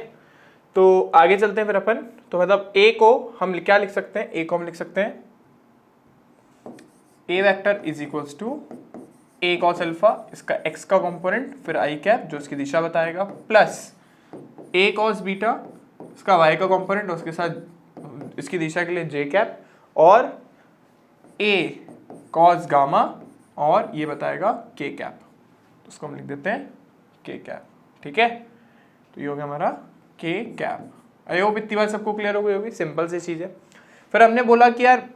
तो आगे चलते हैं फिर अपन। तो मतलब ए को हम क्या लिख सकते हैं, ए को हम लिख सकते हैं A vector is equals to A cos alpha, इसका एक्स का कंपोनेंट, फिर आई कैप जो इसकी दिशा बताएगा, प्लस ए कॉस बीटा, इसका वाई का कंपोनेंट, उसके साथ इसकी दिशा के लिए जे कैप, और ए कॉस गामा, और ये बताएगा के कैप। तो उसको हम लिख देते हैं के कैप, ठीक है। तो ये हो गया हमारा के कैप। आई होप इतनी बात सबको क्लियर हो गई होगी, सिंपल सी चीज़ है। फिर हमने बोला कि यार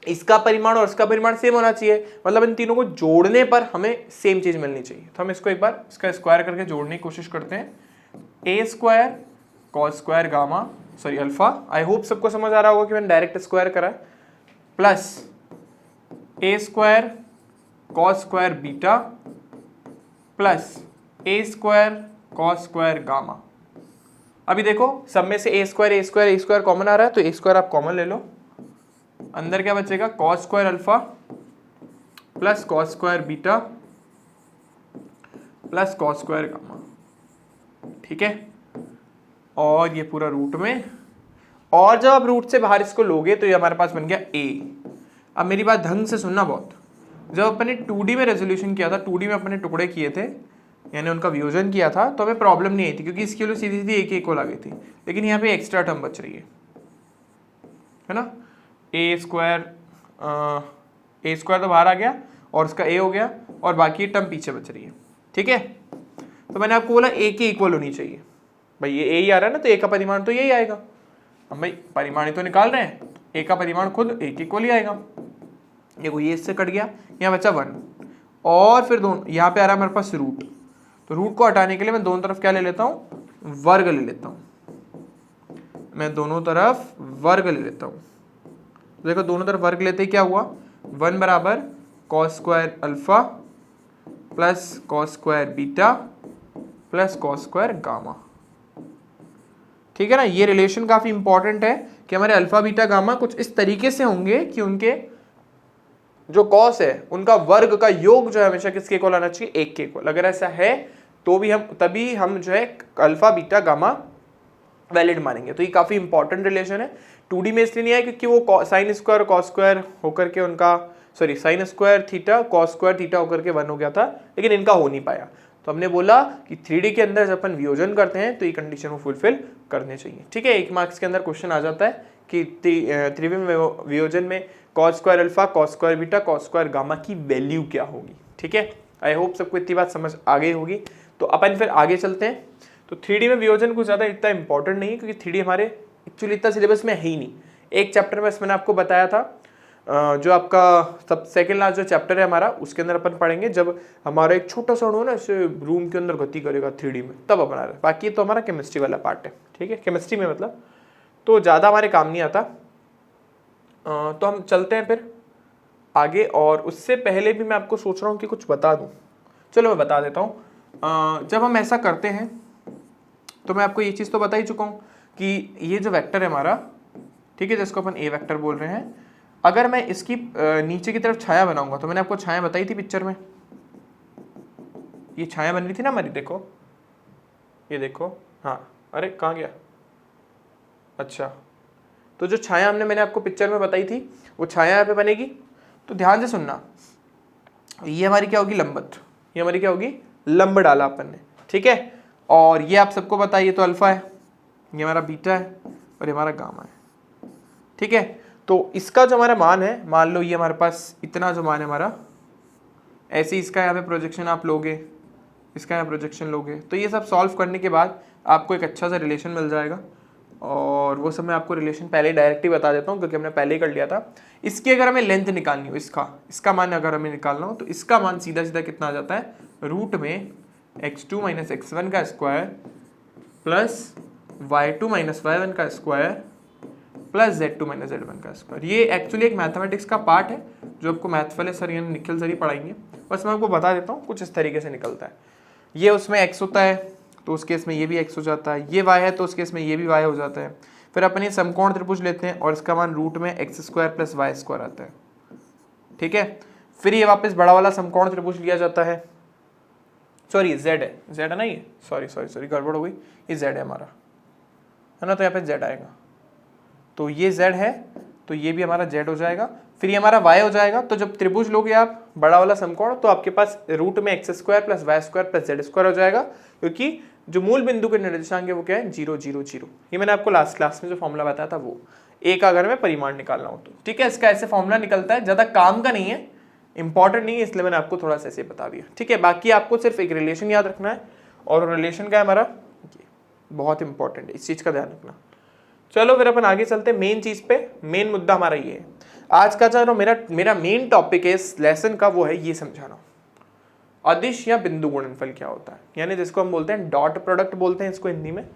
इसका परिमाण और इसका परिमाण सेम होना चाहिए, मतलब इन तीनों को जोड़ने पर हमें सेम चीज मिलनी चाहिए। तो हम इसको एक बार इसका स्क्वायर करके जोड़ने की कोशिश करते हैं। A square cos square gamma sorry alpha, I hope सबको समझ आ रहा होगा कि मैंने डायरेक्ट स्क्वायर करा, plus A square cos square beta plus A square cos square gamma. अभी देखो सब में से ए स्क्वायर कॉमन आ रहा है, तो ए स्क्वायर आप कॉमन ले लो, अंदर क्या बचेगा cos square alpha plus cos square beta plus cos square gamma, ठीक है। और ये पूरा रूट में, और जब आप रूट से बाहर इसको लोगे तो ये हमारे पास बन गया ए। अब मेरी बात ढंग से सुनना बहुत, जब अपने 2D में रेजोल्यूशन किया था, 2D में अपने टुकड़े किए थे यानी उनका वियोजन किया था, तो हमें प्रॉब्लम नहीं आई थी क्योंकि इसकी वैल्यू सीधी सीधी एक इक्वल आ गई थी। लेकिन यहाँ पे एक्स्ट्रा टर्म बच रही है ना, ए स्क्वायर तो बाहर आ गया और उसका ए हो गया और बाकी टर्म पीछे बच रही है, ठीक है। तो मैंने आपको बोला ए के इक्वल होनी चाहिए, भाई ये ए ही आ रहा है ना, तो ए का परिमाण तो यही आएगा। हम भाई परिमाण ही तो निकाल रहे हैं, ए का परिमाण खुद ए के इक्वल ही आएगा। देखो ये इससे कट गया, यहाँ बचा 1 और फिर दोनों यहाँ पे आ रहा है हमारे पास रूट, तो रूट को हटाने के लिए मैं दोनों तरफ क्या ले लेता हूँ, वर्ग ले लेता हूँ। मैं दोनों तरफ वर्ग ले लेता हूँ। देखो दोनों तरफ वर्ग लेते ही क्या हुआ, 1 बराबर cos square alpha plus cos square beta plus cos square gamma, ठीक है ना। ये रिलेशन काफी इंपॉर्टेंट है कि हमारे अल्फा बीटा गामा कुछ इस तरीके से होंगे कि उनके जो कॉस है उनका वर्ग का योग जो है हमेशा किसके इक्वल आना चाहिए, 1 के इक्वल। अगर ऐसा है तो भी तभी हम जो है अल्फा बीटा गामा वैलिड मानेंगे। तो ये काफी इंपॉर्टेंट रिलेशन है। 2D में इसलिए नहीं है क्योंकि वो साइन स्क्वायर कॉस स्क्वायर होकर के उनका sine square theta cos square theta होकर के 1 हो गया था, लेकिन इनका हो नहीं पाया। तो हमने बोला कि 3D के अंदर जब अपन वियोजन करते हैं तो ये कंडीशन को फुलफिल करने चाहिए, ठीक है। 1 मार्क्स के अंदर क्वेश्चन आ जाता है कि त्रिविम वियोजन में cos square alpha cos square beta cos square gamma की वैल्यू क्या होगी, ठीक है। आई होप सबको इतनी बात समझ आ गई होगी। तो अपन फिर आगे चलते हैं। तो 3D में वियोजन कुछ ज़्यादा इतना इंपॉर्टेंट नहीं है क्योंकि 3D हमारे एक्चुअली इतना सिलेबस में है ही नहीं। एक चैप्टर में मैंने आपको बताया था, जो आपका सब सेकेंड लास्ट जो चैप्टर है हमारा, उसके अंदर अपन पढ़ेंगे जब हमारा एक छोटा सा अणु ना ऐसे रूम के अंदर गति करेगा 3D में, तब अपना रहा है। बाकी तो हमारा केमिस्ट्री वाला पार्ट है, ठीक है। केमिस्ट्री में मतलब तो ज़्यादा हमारे काम नहीं आता। तो हम चलते हैं फिर आगे, और उससे पहले भी मैं आपको सोच रहा हूँ कि कुछ बता दूँ। चलो मैं बता देता हूँ। जब हम ऐसा करते हैं तो मैं आपको ये चीज़ तो बता ही चुका हूँ कि ये जो वेक्टर है हमारा, ठीक है, जिसको अपन ए वेक्टर बोल रहे हैं, अगर मैं इसकी नीचे की तरफ छाया बनाऊंगा, तो मैंने आपको छाया बताई थी पिक्चर में, ये छाया बन रही थी ना हमारी, देखो ये देखो, हाँ अरे कहाँ गया, अच्छा, तो जो छाया मैंने आपको पिक्चर में बताई थी वो छाया यहाँ पे बनेगी। तो ध्यान से सुनना, ये हमारी क्या होगी, लंबवत, ये हमारी क्या होगी, लंब डाला अपन ने, ठीक है। और ये आप सबको बताइए तो अल्फा है, ये हमारा बीटा है और ये हमारा गामा है, ठीक है। तो इसका जो हमारा मान है, मान लो ये हमारे पास इतना जो मान है हमारा, ऐसे ही इसका यहाँ पे प्रोजेक्शन आप लोगे, इसका यहाँ प्रोजेक्शन लोगे, तो ये सब सॉल्व करने के बाद आपको एक अच्छा सा रिलेशन मिल जाएगा। और वो सब मैं आपको रिलेशन पहले ही डायरेक्ट ही बता देता हूँ क्योंकि हमने पहले ही कर लिया था। इसकी अगर हमें लेंथ निकालनी हो, इसका मान अगर हमें निकालना हो, तो इसका मान सीधा सीधा कितना आ जाता है, रूट में x2 माइनस x1 का square plus y2 minus y1 का square plus z2 minus z1 का स्क्वायर। ये एक्चुअली एक मैथमेटिक्स का पार्ट है जो आपको मैथ वाले सर यानी निखिल सर ही पढ़ाएंगे। बस मैं आपको बता देता हूँ, कुछ इस तरीके से निकलता है। ये उसमें x होता है तो उस केस में ये भी x हो जाता है, ये y है तो उस केस में ये भी y हो जाता है। फिर अपन ये समकोण त्रिभुज लेते हैं और इसका मान रूट में x square plus y square आता है, ठीक है। फिर ये वापस बड़ा वाला समकोण त्रिभुज लिया जाता है, सॉरी z है ना, ये सॉरी गड़बड़ हो गई, ये z है हमारा, है ना, तो यहाँ पे z आएगा, तो ये z है तो ये भी हमारा z हो जाएगा। फिर ये हमारा y हो जाएगा। तो जब त्रिभुज लोगे आप बड़ा वाला समकोण, तो आपके पास रूट में x square plus y square plus z square हो जाएगा, क्योंकि जो मूल बिंदु के निर्देशांक है वो क्या है, 0 0 0। ये मैंने आपको लास्ट क्लास में जो फॉर्मूला बताया था वो, a का अगर मैं परिमाण निकालना हो तो, ठीक है। इसका ऐसे फॉर्मूला निकलता है, ज़्यादा काम का नहीं है, इंपॉर्टेंट नहीं है, इसलिए मैंने आपको थोड़ा सा ऐसे बता दिया, ठीक है। बाकी आपको सिर्फ एक रिलेशन याद रखना है, और रिलेशन का है हमारा ये, बहुत इंपॉर्टेंट है, इस चीज़ का ध्यान रखना। चलो फिर अपन आगे चलते हैं मेन चीज़ पे। मेन मुद्दा हमारा ये है, आज का जो मेरा मेन टॉपिक है इस लेसन का वो है ये समझाना, अदिश या बिंदु गुणनफल क्या होता है, यानी जिसको हम बोलते हैं डॉट प्रोडक्ट बोलते हैं इसको हिंदी में,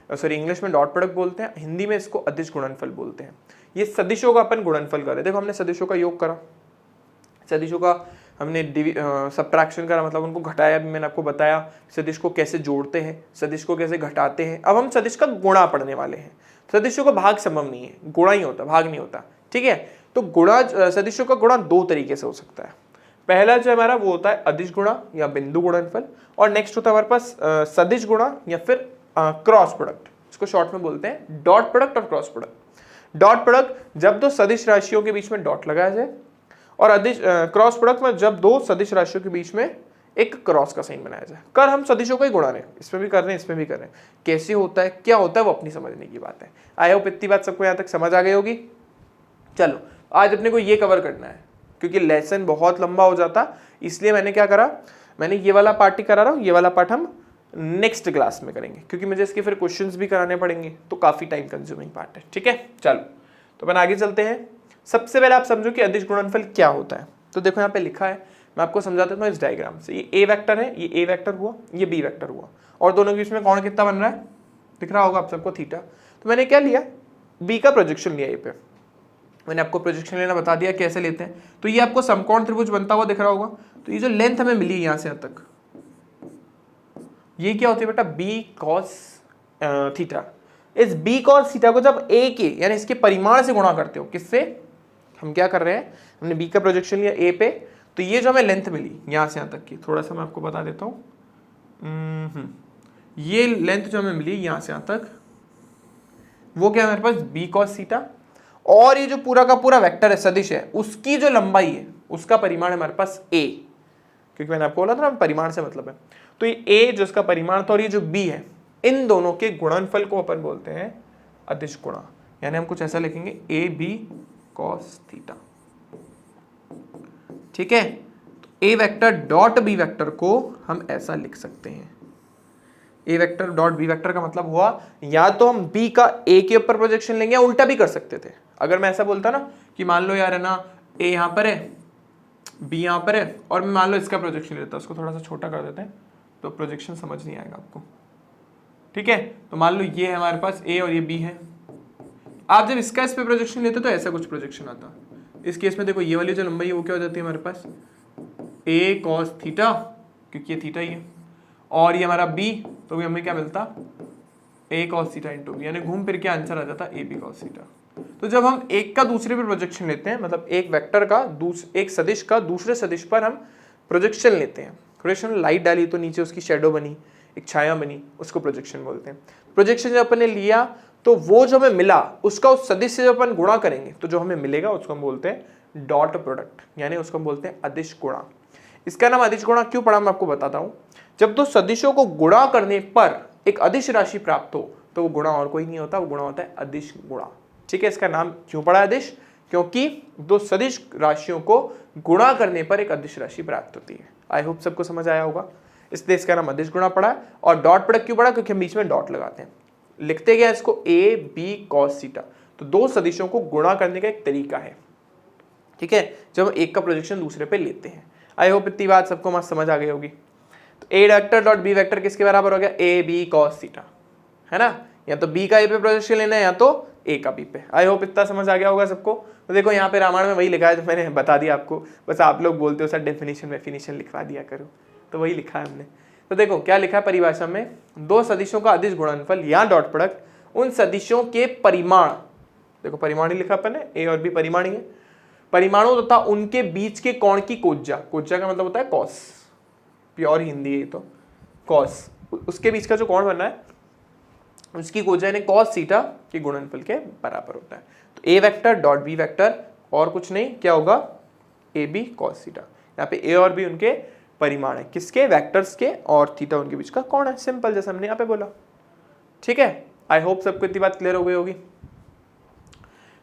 सॉरी इंग्लिश में डॉट प्रोडक्ट बोलते हैं, हिंदी में इसको अदिश गुणनफल बोलते हैं। ये सदिशों का अपन गुणनफल कर रहे हैं। देखो हमने सदिशों का योग करा, सदिशों का हमने सब्ट्रैक्शन करा, मतलब उनको घटाया भी, मैंने आपको बताया सदिश को कैसे जोड़ते हैं, सदिश को कैसे घटाते हैं। अब हम सदिश का गुणा पढ़ने वाले हैं। सदिशों का भाग संभव नहीं है, गुणा ही होता, भाग नहीं होता, ठीक है। तो गुणा, सदिशों का गुणा दो तरीके से हो सकता है। पहला जो हमारा वो होता है अदिश गुणा या बिंदु गुणनफल, और नेक्स्ट होता है हमारे पास सदिश गुणा या फिर क्रॉस प्रोडक्ट, इसको शॉर्ट में बोलते हैं डॉट प्रोडक्ट और क्रॉस प्रोडक्ट। डॉट प्रोडक्ट जब दो सदिश राशियों के बीच में डॉट लगाया जाए, और अदिश क्रॉस प्रोडक्ट में जब दो सदिश राशियों के बीच में एक क्रॉस का साइन बनाया जाए। कर हम सदिशों का ही गुणा रहे हैं, इसमें भी कर रहे हैं, इसमें भी कर रहे हैं। कैसे होता है, क्या होता है, वो अपनी समझने की बात है। आई होप इतनी बात सबको यहाँ तक समझ आ गई होगी। चलो आज अपने को ये कवर करना है, क्योंकि लेसन बहुत लंबा हो जाता, इसलिए मैंने क्या करा, मैंने ये वाला पार्ट ही करा रहा हूँ, ये वाला पार्ट हम नेक्स्ट क्लास में करेंगे, क्योंकि मुझे इसके फिर क्वेश्चंस भी कराने पड़ेंगे, तो काफी टाइम कंज्यूमिंग पार्ट है, ठीक है। चलो तो अपन आगे चलते हैं। सबसे पहले आप समझो कि अदिश गुणनफल क्या होता है। तो देखो यहाँ पे लिखा है, मैं आपको समझा देता हूँ इस डायग्राम से। ये ए वेक्टर है, ये ए वेक्टर हुआ, ये बी वेक्टर हुआ, और दोनों के बीच में कौन कितना बन रहा है, दिख रहा होगा आप सबको, थीटा। तो मैंने क्या लिया, बी का प्रोजेक्शन लिया। ये पे मैंने आपको प्रोजेक्शन लेना बता दिया कैसे लेते हैं। तो ये आपको समकोण त्रिभुज बनता हुआ दिख रहा होगा। तो ये जो लेंथ हमें मिली यहाँ से यहाँ तक, ये क्या होती है बेटा, बी कॉस थीटा। इस बी कॉस थीटा को जब ए के यानी इसके परिमाण से गुणा करते हो, किससे, हम क्या कर रहे हैं, हमने बी का प्रोजेक्शन लिया ए पे, तो ये जो हमें लेंथ मिली यहाँ से यहाँ तक की, थोड़ा सा मैं आपको बता देता हूँ। ये लेंथ जो हमें मिली यहाँ से यहाँ तक, वो क्या है हमारे पास, बी कॉस थीटा, और ये जो पूरा का पूरा वेक्टर है, सदिश है, उसकी जो लंबाई है उसका परिमाण है हमारे पास ए, क्योंकि मैंने आपको बोला था ना परिमाण से मतलब है। तो ये ए जो इसका परिमाण था और ये जो बी है, इन दोनों के गुणनफल को अपन बोलते हैं अदिश गुणा। यानी हम कुछ ऐसा लिखेंगे, ए बी कॉस थीटा, ठीक है। तो ए वेक्टर डॉट बी वेक्टर को हम ऐसा लिख सकते हैं। A vector dot B vector का मतलब हुआ, या तो हम बी का ए के ऊपर प्रोजेक्शन लेंगे, या उल्टा भी कर सकते थे। अगर मैं ऐसा बोलता ना कि मान लो यार है ना, ए यहाँ पर है, बी यहाँ पर है, और मैं मान लो इसका प्रोजेक्शन लेता, उसको थोड़ा सा छोटा कर देते हैं तो प्रोजेक्शन समझ नहीं आएगा आपको, ठीक है। तो मान लो ये है हमारे पास ए और ये बी है। आप जब इसका इस पे प्रोजेक्शन लेते तो ऐसा कुछ प्रोजेक्शन आता। इस केस में देखो ये वाली जो लंबाई है वो क्या हो जाती है हमारे पास, ए कॉस थीटा, क्योंकि ये थीटा ही है, और ये हमारा बी, तो हमें क्या मिलता, ए कॉस थीटा इंटू बी, यानी घूम फिर के आंसर आ जाता ए बी कॉस थीटा। तो जब हम एक का दूसरे पर प्रोजेक्शन लेते हैं, मतलब एक वेक्टर का एक सदिश का दूसरे सदिश पर हम प्रोजेक्शन लेते हैं, प्रोजेक्शन लाइट डाली तो नीचे उसकी शेडो बनी, एक छाया बनी, उसको प्रोजेक्शन बोलते हैं। प्रोजेक्शन जब अपन ने लिया तो वो जो हमें मिला उसका उस सदिश से जब अपन गुणा करेंगे तो जो हमें मिलेगा उसको हम बोलते हैं डॉट प्रोडक्ट, यानी उसको हम बोलते हैं अदिश गुणा। इसका नाम अदिश गुणा क्यों पड़ा मैं आपको बताता हूँ। जब दो सदिशों को गुणा करने पर एक अदिश राशि प्राप्त हो तो वो गुणा और कोई नहीं होता, वो गुणा होता है अदिश गुणा, ठीक है। इसका नाम क्यों पड़ा अदिश, क्योंकि दो सदिश राशियों को गुणा करने पर एक अदिश राशि प्राप्त होती है। आई होप सबको समझ आया होगा, इसलिए इसका नाम अदिश गुणा पड़ा। और डॉट प्रोडक्ट क्यों पड़ा, क्योंकि हम बीच में डॉट लगाते हैं, लिखते गया इसको ए बी कॉस थीटा। तो दो सदिशों को गुणा करने का एक तरीका है, ठीक है, जब हम एक का प्रोजेक्शन दूसरे पे लेते हैं। आई होप इतनी बात सबको मस्त समझ आ गई होगी। तो ए वेक्टर डॉट बी वेक्टर किसके बराबर हो गया, ए बी कॉस थीटा, है ना। या तो बी का ए पे प्रोजेक्शन लेना है या तो ए का बी पे। आई होप इतना समझ आ गया होगा सबको। तो देखो यहाँ पे रामायण में वही लिखा है जो मैंने बता दिया आपको, बस आप लोग बोलते हो सर डेफिनेशन लिखवा दिया करो, तो वही लिखा है हमने। तो देखो क्या लिखा है परिभाषा में, दो सदिशों का अदिश गुणनफल या डॉट प्रोडक्ट उन सदिशों के परिमाण, देखो परिमाण ही लिखा अपन ने, ए और बी परिमाण ही है, परिमाणों तथा उनके बीच के कोण की कोज्जा, कोज्जा का मतलब होता है कॉस, प्योर हिंदी है तो कॉस, उसके बीच का जो कोण बना है उसकी कोज्जा यानी कॉस थीटा के गुणनफल के बराबर होता है। तो ए वेक्टर डॉट बी वेक्टर और कुछ नहीं, क्या होगा, ए बी कॉस थीटा। यहाँ पे ए और बी उनके परिमाण है, किसके, वेक्टर्स के, और थीटा उनके बीच का कोण है, सिंपल जैसे हमने यहाँ पे बोला, ठीक है। आई होप सबको इतनी बात क्लियर हो गई होगी।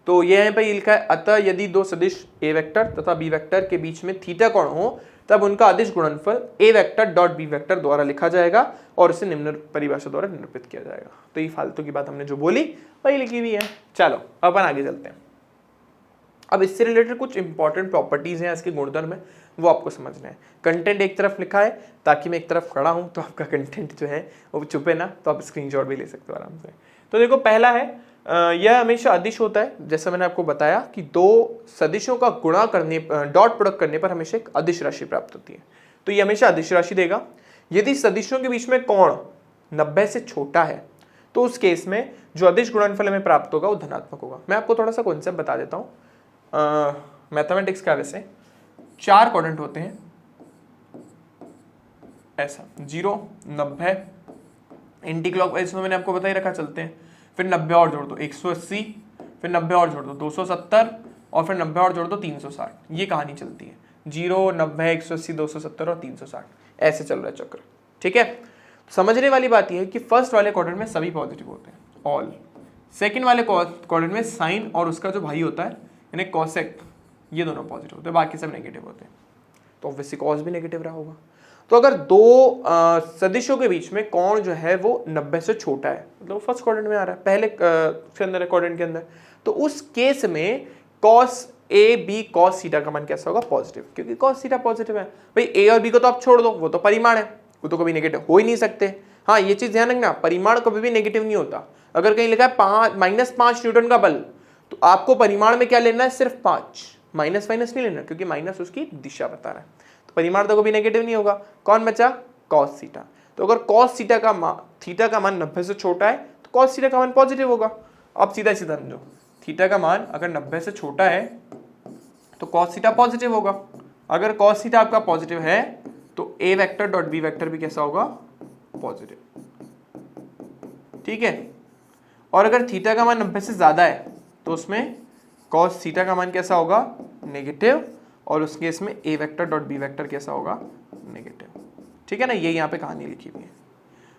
तो ये यहाँ पे लिखा है, अतः यदि दो सदिश ए वेक्टर तथा बी वेक्टर के बीच में थीटा कोण हो तब उनका अदिश गुणनफल ए वेक्टर डॉट बी वेक्टर द्वारा लिखा जाएगा और इसे निम्न परिभाषा द्वारा निरूपित किया जाएगा। तो ये फालतू की बात हमने जो बोली वही लिखी हुई है। चलो अपन आगे चलते हैं। अब इससे रिलेटेड कुछ इंपॉर्टेंट प्रॉपर्टीज हैं इसके गुणधर्म है, वो आपको समझना है। कंटेंट एक तरफ लिखा है ताकि मैं एक तरफ खड़ा हूं तो आपका कंटेंट जो है वो छुपे ना, तो आप स्क्रीनशॉट भी ले सकते हो आराम से। तो देखो पहला है यह हमेशा अदिश होता है। जैसा मैंने आपको बताया कि दो सदिशों का गुणा करने डॉट प्रोडक्ट करने पर हमेशा एक अदिश राशि प्राप्त होती है, तो ये हमेशा अदिश राशि देगा। यदि सदिशों के बीच में कोण 90 से छोटा है तो उस केस में जो अदिश गुणनफल हमें प्राप्त होगा वो धनात्मक होगा। मैं आपको थोड़ा सा कॉन्सेप्ट बता देता हूँ। मैथमेटिक्स का वैसे 4 क्वाड्रेंट होते हैं, ऐसा 0, 90, एंटी क्लॉकवाइज में मैंने आपको बता ही रखा, चलते हैं। फिर 90 और जोड़ दो 180, फिर 90 और जोड़ दो 270, और फिर 90 और जोड़ दो 360। ये कहानी चलती है 0, 90, 180, 270 और 360, ऐसे चल रहा है चक्र। ठीक है, समझने वाली बात यह है कि फर्स्ट वाले क्वाड्रेंट में सभी पॉजिटिव होते हैं, ऑल। सेकंड वाले क्वाड्रेंट में साइन और उसका जो भाई होता है यानी कॉसेक, ये दोनों पॉजिटिव होते हैं, बाकी सब नेगेटिव होते हैं। तो ऑब्वियसली कॉस भी नेगेटिव रहा होगा। तो अगर दो सदिशों के बीच में कोण जो है वो 90 से छोटा है, मतलब फर्स्ट क्वाड्रेंट में आ रहा है, पहले के अंदर क्वाड्रेंट के अंदर, तो उस केस में cos A B cos theta का मान कैसा होगा? पॉजिटिव, क्योंकि cos थीटा पॉजिटिव है। भाई ए और बी को तो आप छोड़ दो, वो तो परिमाण है, वो तो कभी नेगेटिव हो ही नहीं सकते। हाँ, ये चीज ध्यान रखना, परिमाण कभी भी नेगेटिव नहीं होता। अगर कहीं लिखा है -5 न्यूटन का बल, तो आपको परिमाण में क्या लेना है? सिर्फ 5, माइनस माइनस नहीं लेना, क्योंकि माइनस उसकी दिशा बता रहा है। तो परिमाण तो कभी नेगेटिव नहीं होगा। कौन बचा? cos theta. तो अगर cos थीटा का मान 90 से छोटा है तो cos थीटा का मान पॉजिटिव होगा। अब सीधा सीधा समझो, थीटा का मान अगर 90 से छोटा है तो cos थीटा पॉजिटिव होगा। अगर cos थीटा आपका पॉजिटिव है तो a vector dot b vector भी कैसा होगा? पॉजिटिव। ठीक है, और अगर थीटा का मान 90 से ज्यादा है तो उसमें cos थीटा का मान कैसा होगा? नेगेटिव, और उस केस में a vector dot b vector कैसा होगा? नेगेटिव। ठीक है ना, ये यहाँ पे कहानी लिखी हुई है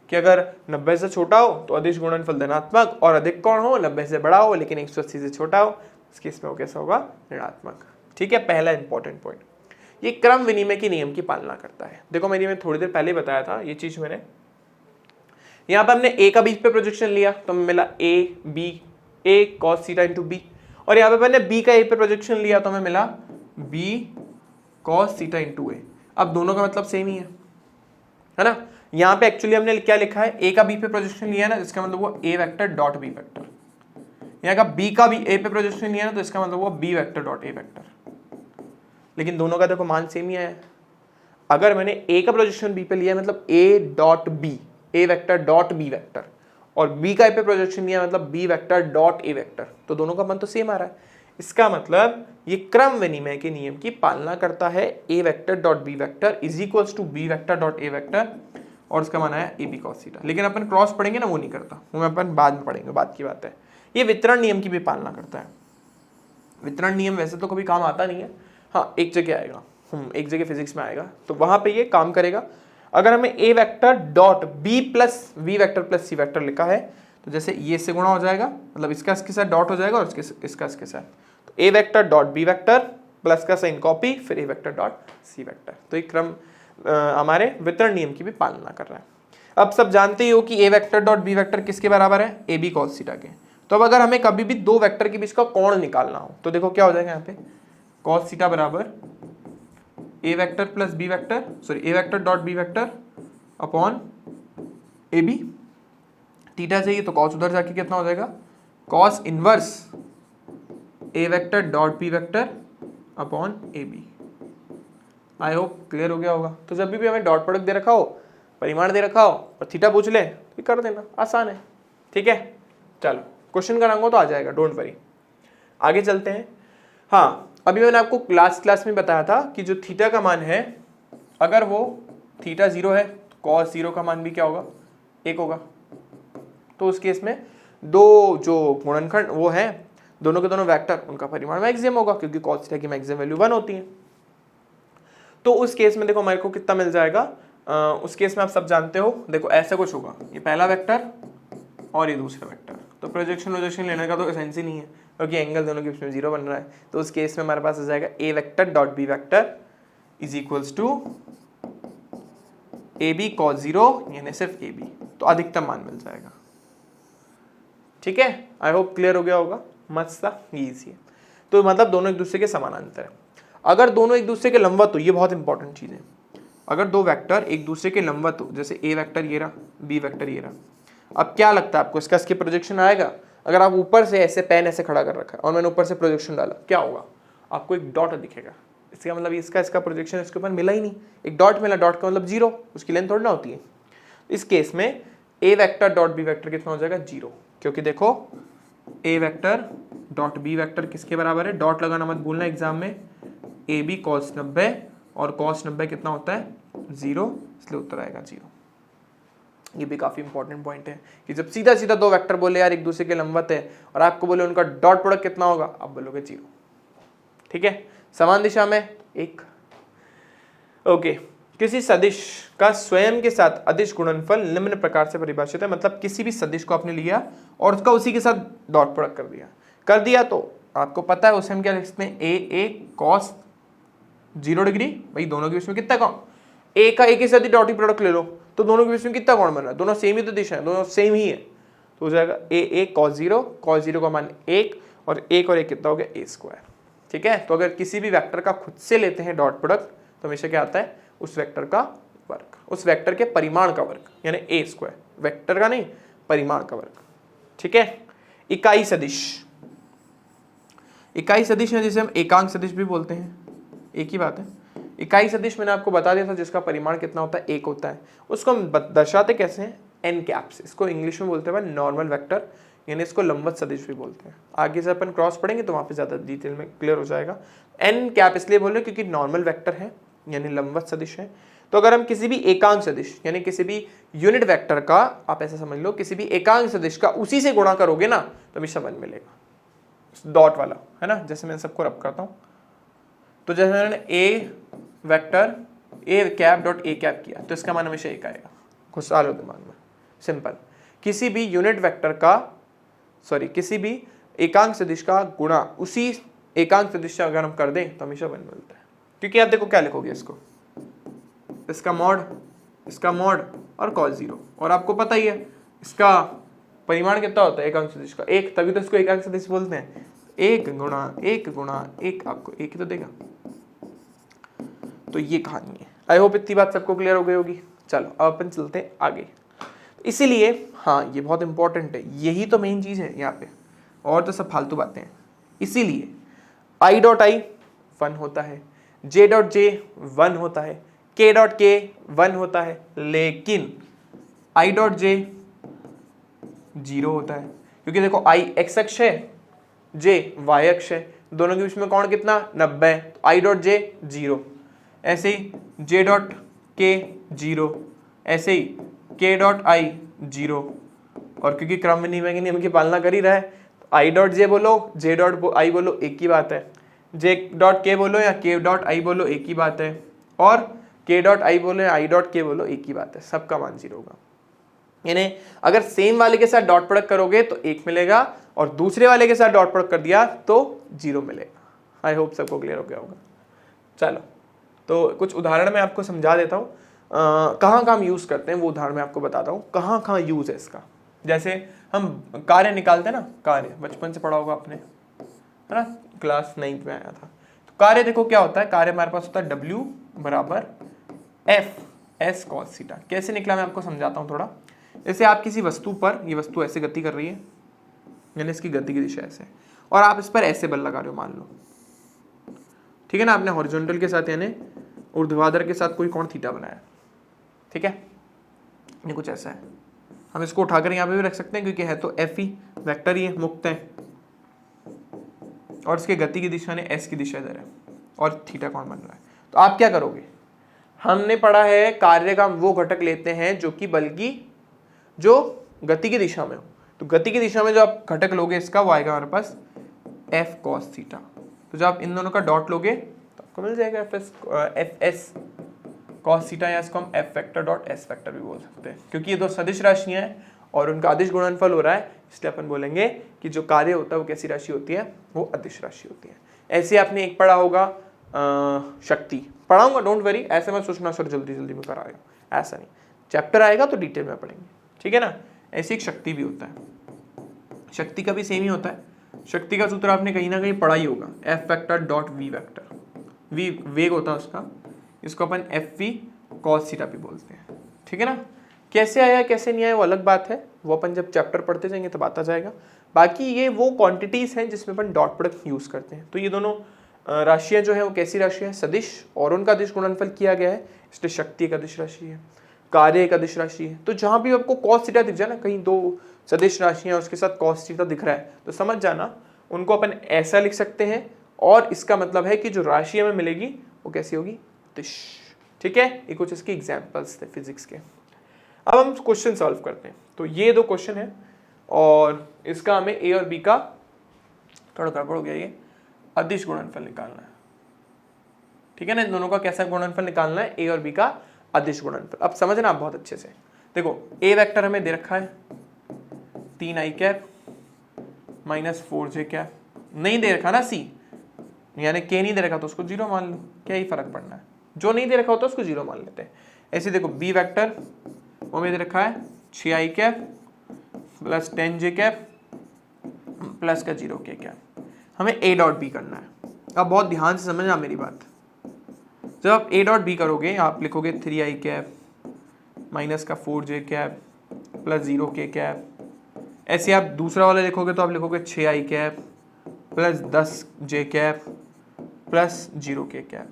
कि अगर 90 से छोटा हो तो अदिश गुणनफल धनात्मक, और अधिक कोण हो 90 से बड़ा हो लेकिन 180 से छोटा हो, इस केस में वो कैसा होगा? ऋणात्मक। ठीक है, पहला इंपॉर्टेंट पॉइंट, ये क्रम विनिमय के नियम की पालना करता है। देखो मैंने थोड़ी देर पहले बताया था ये चीज मैंने, यहाँ पे हमने a का बीच पे प्रोजेक्शन लिया तो हमें मिला a cos theta into b, और यहाँ पे मैंने b का a पे प्रोजेक्शन लिया तो हमें मिला b cos theta into a। अब दोनों का मतलब सेम ही है ना। यहाँ पे एक्चुअली हमने क्या लिखा है? a का b पे प्रोजेक्शन लिया है ना, इसका मतलब वो a vector dot b vector. यहाँ का b का भी a पे प्रोजेक्शन लिया है ना, तो इसका मतलब वो b vector dot a vector. लेकिन दोनों का देखो मान सेम ही है। अगर मैंने a का प्रोजेक्शन b पे लिया है मतलब a dot b, a vector dot b vector, और b का a पे प्रोजेक्शन लिया मतलब b vector dot a vector, तो दोनों का मान तो सेम आ रहा है। इसका मतलब ये क्रम विनिमय के नियम की पालना करता है। a vector dot b vector is equals to b vector dot a vector, और इसका मान आया a b cos थीटा। लेकिन अपन क्रॉस पढ़ेंगे ना, वो नहीं करता, वो अपन बाद में पढ़ेंगे, बात की बात है। ये वितरण नियम की भी पालना करता है। वितरण नियम वैसे तो कभी काम आता नहीं है, हाँ एक जगह आएगा, एक जगह फिजिक्स में आएगा, तो वहां पे ये काम करेगा। अगर हमें a vector dot b plus v vector plus c vector लिखा है तो जैसे ये इससे गुणा हो जाएगा, मतलब इसका इसके साथ डॉट हो जाएगा और इसका इसके साथ, तो a vector dot b vector plus का साइन कॉपी, फिर a vector dot c vector. तो ये क्रम हमारे वितरण नियम की भी पालना कर रहा है। अब सब जानते ही हो कि a vector dot b vector किसके बराबर है? ab cos थीटा के। तो अब अगर हमें कभी भी दो वेक्टर के बीच का कोण निकालना हो तो देखो क्या हो जाएगा यहाँ पे? cos थीटा बराबर a vector plus b vector, sorry a vector dot b vector upon ab। Theta चाहिए तो cos उधर जाके कितना हो जाएगा? cos inverse a vector dot b vector upon ab। I hope clear हो गया होगा। तो जब भी हमें डॉट प्रोडक्ट दे रखा हो, परिमाण दे रखा हो और थीटा पूछ ले तो कर देना, आसान है। ठीक है, चलो क्वेश्चन कराऊंगा तो आ जाएगा, डोंट वरी। आगे चलते हैं। हाँ, अभी मैंने आपको लास्ट क्लास में बताया था कि जो थीटा का मान है, अगर वो थीटा 0 है तो cos 0 का मान भी क्या होगा? 1 होगा। तो उस केस में दो जो गुणनखंड वो है, दोनों के दोनों वेक्टर, उनका परिमाण मैक्सिमम होगा, क्योंकि cos थीटा की मैक्सिमम वैल्यू 1 होती है। तो उस केस में देखो हमारे को कितना मिल जाएगा? उस केस में आप सब जानते हो, देखो ऐसा कुछ होगा, ये पहला वेक्टर और ये दूसरा वेक्टर। तो प्रोजेक्शन लेने का तो सेंस ही नहीं है, क्योंकि एंगल दोनों के बीच में 0 बन रहा है। तो उस केस में हमारे पास आ जाएगा a vector dot b vector is equals to ab cos 0, यानी सिर्फ ab। तो अधिकतम मान मिल जाएगा। ठीक है, आई होप क्लियर हो गया होगा, मस्त सा, इजी है। तो मतलब दोनों एक दूसरे के समानांतर है। अगर दोनों एक दूसरे के लंबवत हो, ये बहुत इंपॉर्टेंट चीज़ है, अगर दो वेक्टर एक दूसरे के लंबवत हो, जैसे ए वेक्टर ये रहा, बी वेक्टर ये रहा, अब क्या लगता है आपको इसका इसके प्रोजेक्शन आएगा? अगर आप ऊपर से ऐसे पेन ऐसे खड़ा कर रखा है और मैंने ऊपर से प्रोजेक्शन डाला, क्या होगा? आपको एक डॉट दिखेगा। इसका मतलब इसका प्रोजेक्शन इसके ऊपर मिला ही नहीं, एक डॉट मिला, डॉट का मतलब जीरो, उसकी लेंथ थोड़ी ना होती है। इस केस में ए वेक्टर डॉट बी वेक्टर कितना हो जाएगा? जीरो, क्योंकि देखो ए वेक्टर डॉट बी वेक्टर किसके बराबर है? डॉट लगाना मत भूलना एग्जाम में, ए बी कॉस 90 और कॉस 90 कितना होता है? जीरो, इसलिए उत्तर आएगा जीरो। ये भी काफी इंपॉर्टेंट पॉइंट है कि जब सीधा सीधा दो वेक्टर बोले यार एक दूसरे के लंबवत है और आपको बोले उनका डॉट प्रोडक्ट कितना होगा, आप बोलोगे जीरो। ठीक है, समान दिशा में एक। ओके, किसी सदिश का स्वयं के साथ अदिश गुणनफल निम्न प्रकार से परिभाषित है, मतलब किसी भी सदिश को आपने लिया और उसका उसी के साथ डॉट प्रोडक्ट कर दिया तो आपको पता है उसे हम क्या लिखते हैं? ए कॉस 0 डिग्री, भाई दोनों के बीच में कितना कोण? ए का एक ही साथ डॉट ही प्रोडक्ट ले लो तो दोनों के बीच में कितना कोण बन रहा है? दोनों सेम ही तो दिशा है, दोनों सेम ही है, तो हो जाएगा ए कॉस 0 का मान 1 और 1 और 1 कितना हो गया? ए स्क्वायर। ठीक है, तो अगर किसी भी वेक्टर का खुद से लेते हैं डॉट प्रोडक्ट तो हमेशा क्या आता है? उस वेक्टर का वर्ग, उस वेक्टर के परिमाण का वर्ग, यानी ए स्क्वायर, वेक्टर का नहीं परिमाण का वर्ग। ठीक है, इकाई सदिश, इकाई सदिश है जिसे हम एकांक सदिश भी बोलते हैं, एक ही बात है। इकाई सदिश मैंने आपको बता दिया था जिसका परिमाण कितना होता है? 1 होता है। उसको हम दर्शाते कैसे हैं? एन कैप्स, इसको इंग्लिश में बोलते हैं नॉर्मल वेक्टर, यानी इसको लंबवत सदिश भी बोलते हैं। आगे से अपन क्रॉस पढ़ेंगे तो वहां पे ज्यादा डिटेल में क्लियर हो जाएगा। एन कैप इसलिए बोल रहे हैं क्योंकि नॉर्मल वेक्टर है यानी लंबवत सदिश है। तो अगर हम किसी भी एकांक सदिश यानी किसी भी यूनिट वेक्टर का, आप ऐसा समझ लो, किसी भी एकांक सदिश का उसी से गुणा करोगे ना तो हमेशा 1 मिलेगा, डॉट वाला है ना। जैसे मैं सबको रब करता हूँ, तो जैसे मैंने A vector A cap dot A cap किया तो इसका मान हमेशा 1 आएगा। घुसा लो दिमाग में, सिंपल। किसी भी यूनिट वेक्टर का, सॉरी किसी भी एकांक सदिश का गुणा उसी एकांक सदिश से अगर हम कर दें तो हमेशा 1 मिलता है। क्योंकि आप देखो क्या लिखोगे, इसको इसका मॉड और कॉस 0, और आपको पता ही है इसका परिमाण कितना होता है एकांक सदिश का? 1, तभी तो इसको एकांक सदिश बोलते हैं। 1 गुणा 1 आपको 1 ही तो देगा। तो ये कहानी है। आई होप इतनी बात सबको क्लियर हो गई होगी। चलो अब अपन चलते हैं आगे। इसीलिए हाँ, ये बहुत इंपॉर्टेंट है, यही तो मेन चीज है यहाँ पे, और तो सब फालतू बातें हैं। इसीलिए आई डॉट आई 1 होता है, जे डॉट जे 1 होता है, के डॉट के 1 होता है, लेकिन आई डॉट जे 0 होता है। क्योंकि देखो आई एक्स अक्ष है, जे वाई अक्ष है, दोनों के बीच में कोण कितना? 90 है, तो आई डॉट जे 0। ऐसे ही जे डॉट के 0, ऐसे ही के डॉट आई 0, और क्योंकि क्रम विनिमय के नियम की पालना कर ही रहा है तो आई डॉट जे बोलो, जे डॉट आई बोलो, एक ही बात है। जे डॉट के बोलो या के डॉट आई बोलो, एक ही बात है। और के डॉट आई बोलो या आई डॉट के बोलो, एक ही बात है, सबका मान 0 होगा। यानी अगर सेम वाले के साथ डॉट प्रोडक्ट करोगे तो 1 मिलेगा, और दूसरे वाले के साथ डॉट प्रोडक्ट कर दिया तो 0 मिलेगा। आई होप सबको क्लियर हो गया होगा। चलो तो कुछ उदाहरण मैं आपको समझा देता हूँ, कहाँ कहाँ हम यूज़ करते हैं वो उदाहरण मैं आपको बताता हूँ, कहाँ कहाँ यूज़ है इसका। जैसे हम कार्य निकालते हैं ना, कार्य बचपन से पढ़ा होगा आपने, है ना, क्लास 9th में आया था। तो कार्य देखो क्या होता है, कार्य हमारे पास होता है W बराबर एफ एस कॉस थीटा। कैसे निकला मैं आपको समझाता हूँ थोड़ा। जैसे आप किसी वस्तु पर, ये वस्तु ऐसे गति कर रही है, यानी इसकी गति की दिशा ऐसे, और आप इस पर ऐसे बल लगा रहे हो, मान लो, ठीक है ना। आपने हॉरिजॉन्टल के साथ यानी ऊर्ध्वाधर के साथ कोई कोण थीटा बनाया, ठीक है, ये कुछ ऐसा है। हम इसको उठाकर यहाँ पे भी रख सकते हैं क्योंकि है तो एफ ही, वेक्टर ही है, मुक्त है, और इसके गति की दिशा ने एस की दिशा इधर है, और थीटा कोण बन रहा है। तो आप क्या करोगे, हमने पढ़ा है कार्य का वो घटक लेते हैं जो कि बल की, जो गति की दिशा में हो। तो गति की दिशा में जो आप घटक लोगे इसका, वो आएगा हमारे पास एफ कॉस थीटा। तो जब आप इन दोनों का डॉट लोगे तो आपको मिल जाएगा एफ एस कॉस थीटा, या इसको हम F vector dot S vector भी बोल सकते हैं, क्योंकि ये दो सदिश राशियां हैं और उनका अदिश गुणनफल हो रहा है, इसलिए अपन बोलेंगे कि जो कार्य होता है वो कैसी राशि होती है, वो अदिश राशि होती है। ऐसे आपने एक पढ़ा होगा शक्ति, पढ़ाऊंगा, डोंट वरी, ऐसे मत सोचना सर जल्दी जल्दी में करा रहा हूं, ऐसा नहीं, चैप्टर आएगा तो डिटेल में पढ़ेंगे, ठीक है ना। ऐसी एक शक्ति भी होता है, शक्ति का भी सेम ही होता है, शक्ति का सूत्र आपने कहीं ना कहीं पढ़ा ही होगा, F vector dot V vector, V वेग होता है उसका, इसको अपन एफ वी कॉस थीटा भी बोलते हैं, ठीक है ना। कैसे आया कैसे नहीं आया वो अलग बात है, वो अपन जब चैप्टर पढ़ते जाएंगे तब आता जाएगा। बाकी ये वो क्वांटिटीज हैं जिसमें अपन डॉट प्रोडक्ट यूज करते हैं। तो ये दोनों राशियां जो है वो कैसी राशि है, सदिश, और उनका अदिश गुणनफल किया गया है, इसलिए शक्ति एक अदिश राशि है, कार्य एक अदिश राशि है। तो जहां भी आपको कॉस थीटा दिख जाए ना, कहीं दो सदिश राशियां उसके साथ कॉस थीटा दिख रहा है, तो समझ जाना उनको अपन ऐसा लिख सकते हैं, और इसका मतलब है कि जो राशि हमें मिलेगी वो कैसी होगी, अदिश, ठीक है। ये कुछ इसके एग्जाम्पल्स थे फिजिक्स के। अब हम क्वेश्चन सॉल्व करते हैं। तो ये दो क्वेश्चन है और इसका हमें ए और बी का थोड़ा गड़बड़ हो गया, ये अदिश गुणनफल निकालना है, ठीक है ना। इन दोनों का कैसा गुणनफल निकालना है, ए और बी का अदिश गुणनफल। अब समझना आप बहुत अच्छे से, देखो ए वेक्टर हमें दे रखा है 3i cap minus 4j cap, नहीं दे रखा ना सी, यानी के नहीं दे रखा तो उसको 0 मान लो, क्या ही फर्क पड़ना है, जो नहीं दे रखा होता उसको 0 मान लेते हैं। ऐसे देखो बी वेक्टर वो में दे रखा है 6i cap plus 10j cap plus का 0k कैप, हमें a डॉट बी करना है। अब बहुत ध्यान से समझना मेरी बात, जब आप a डॉट बी करोगे आप लिखोगे 3i कैप माइनस का 4j cap plus 0k cap. ऐसे आप दूसरा वाला लिखोगे तो आप लिखोगे 6i cap plus 10j cap plus 0k cap.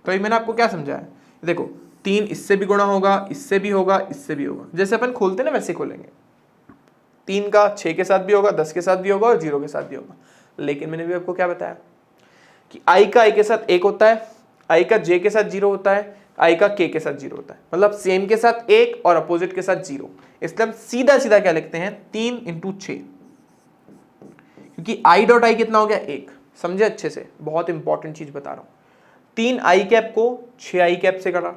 तो ये मैंने आपको क्या समझाया, देखो 3 इससे भी गुणा होगा, इससे भी होगा, इससे भी होगा, जैसे अपन खोलते ना वैसे खोलेंगे। 3 का 6 के साथ भी होगा, 10 के साथ भी होगा और 0 के साथ भी होगा। लेकिन मैंने भी आपको क्या बताया कि i का i के साथ 1 होता है, i का j के साथ 0 होता है, i का k के साथ 0 होता है, मतलब सेम के साथ 1 और अपोजिट के साथ 0। इसलिए हम सीधा सीधा क्या लिखते हैं 3 × 6, क्योंकि i डॉट i कितना हो गया 1। समझे अच्छे से, बहुत इंपॉर्टेंट चीज बता रहा हूं। 3i कैप को 6i कैप से करा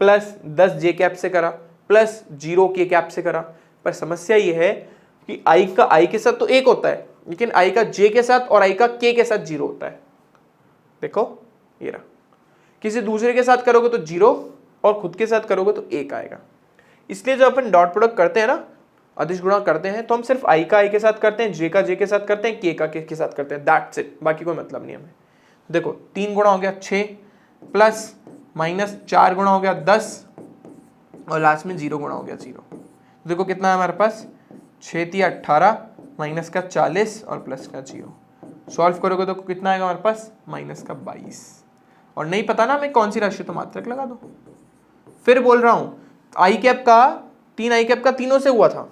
प्लस 10j कैप से करा प्लस 0k कैप से करा, पर समस्या ये है कि i का i के साथ तो 1 होता है, लेकिन i का j के साथ और i का k के साथ 0 होता है। देखो ये रहा, किसी दूसरे के साथ करोगे तो 0 और खुद के साथ करोगे तो 1 आएगा। इसलिए जब अपन डॉट प्रोडक्ट करते हैं ना, अदिश गुणा करते हैं, तो हम सिर्फ i का i के साथ करते हैं, j का j के साथ करते हैं, k का k के साथ करते हैं, दैट्स इट, बाकी कोई मतलब नहीं हमें। देखो 3 गुणा हो गया 6 प्लस माइनस 4 गुणा हो गया 10 और लास्ट में 0 गुणा हो गया 0। देखो कितना है हमारे पास, 6 × 18 माइनस का 40 और प्लस का 0। सॉल्व करोगे तो कितना आएगा हमारे पास, माइनस का 22। और नहीं पता ना हमें कौन सी राशि, तो मात्रक लगा दो। फिर बोल रहा हूं i कैप का 3i कैप का तीनों से हुआ था,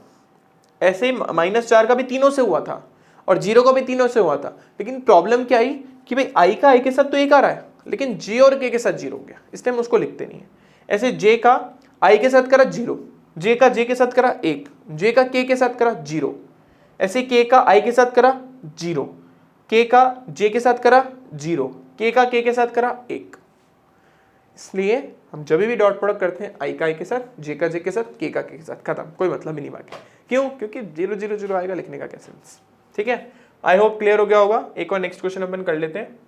ऐसे ही -4 का भी तीनों से हुआ था और 0 का भी तीनों से हुआ था। लेकिन प्रॉब्लम क्या आई कि भाई i का i के साथ तो 1 आ रहा है, लेकिन j और k के साथ 0 हो गया, इसलिए हम उसको लिखते नहीं है। ऐसे j का i के साथ करा 0, j का j के साथ करा 1, j का k के साथ करा 0, ऐसे k का i के साथ करा 0, k का j के साथ करा 0, k का k के साथ करा 1। इसलिए हम जब भी डॉट प्रोडक्ट करते हैं i का i के साथ, j का j के साथ, k का k के साथ, खत्म, कोई मतलब ही नहीं बाकी। क्यों? क्योंकि 0 0 0 आएगा, लिखने का क्या सेंस, ठीक है। आई होप क्लियर हो गया होगा। एक और नेक्स्ट क्वेश्चन अपन कर लेते हैं।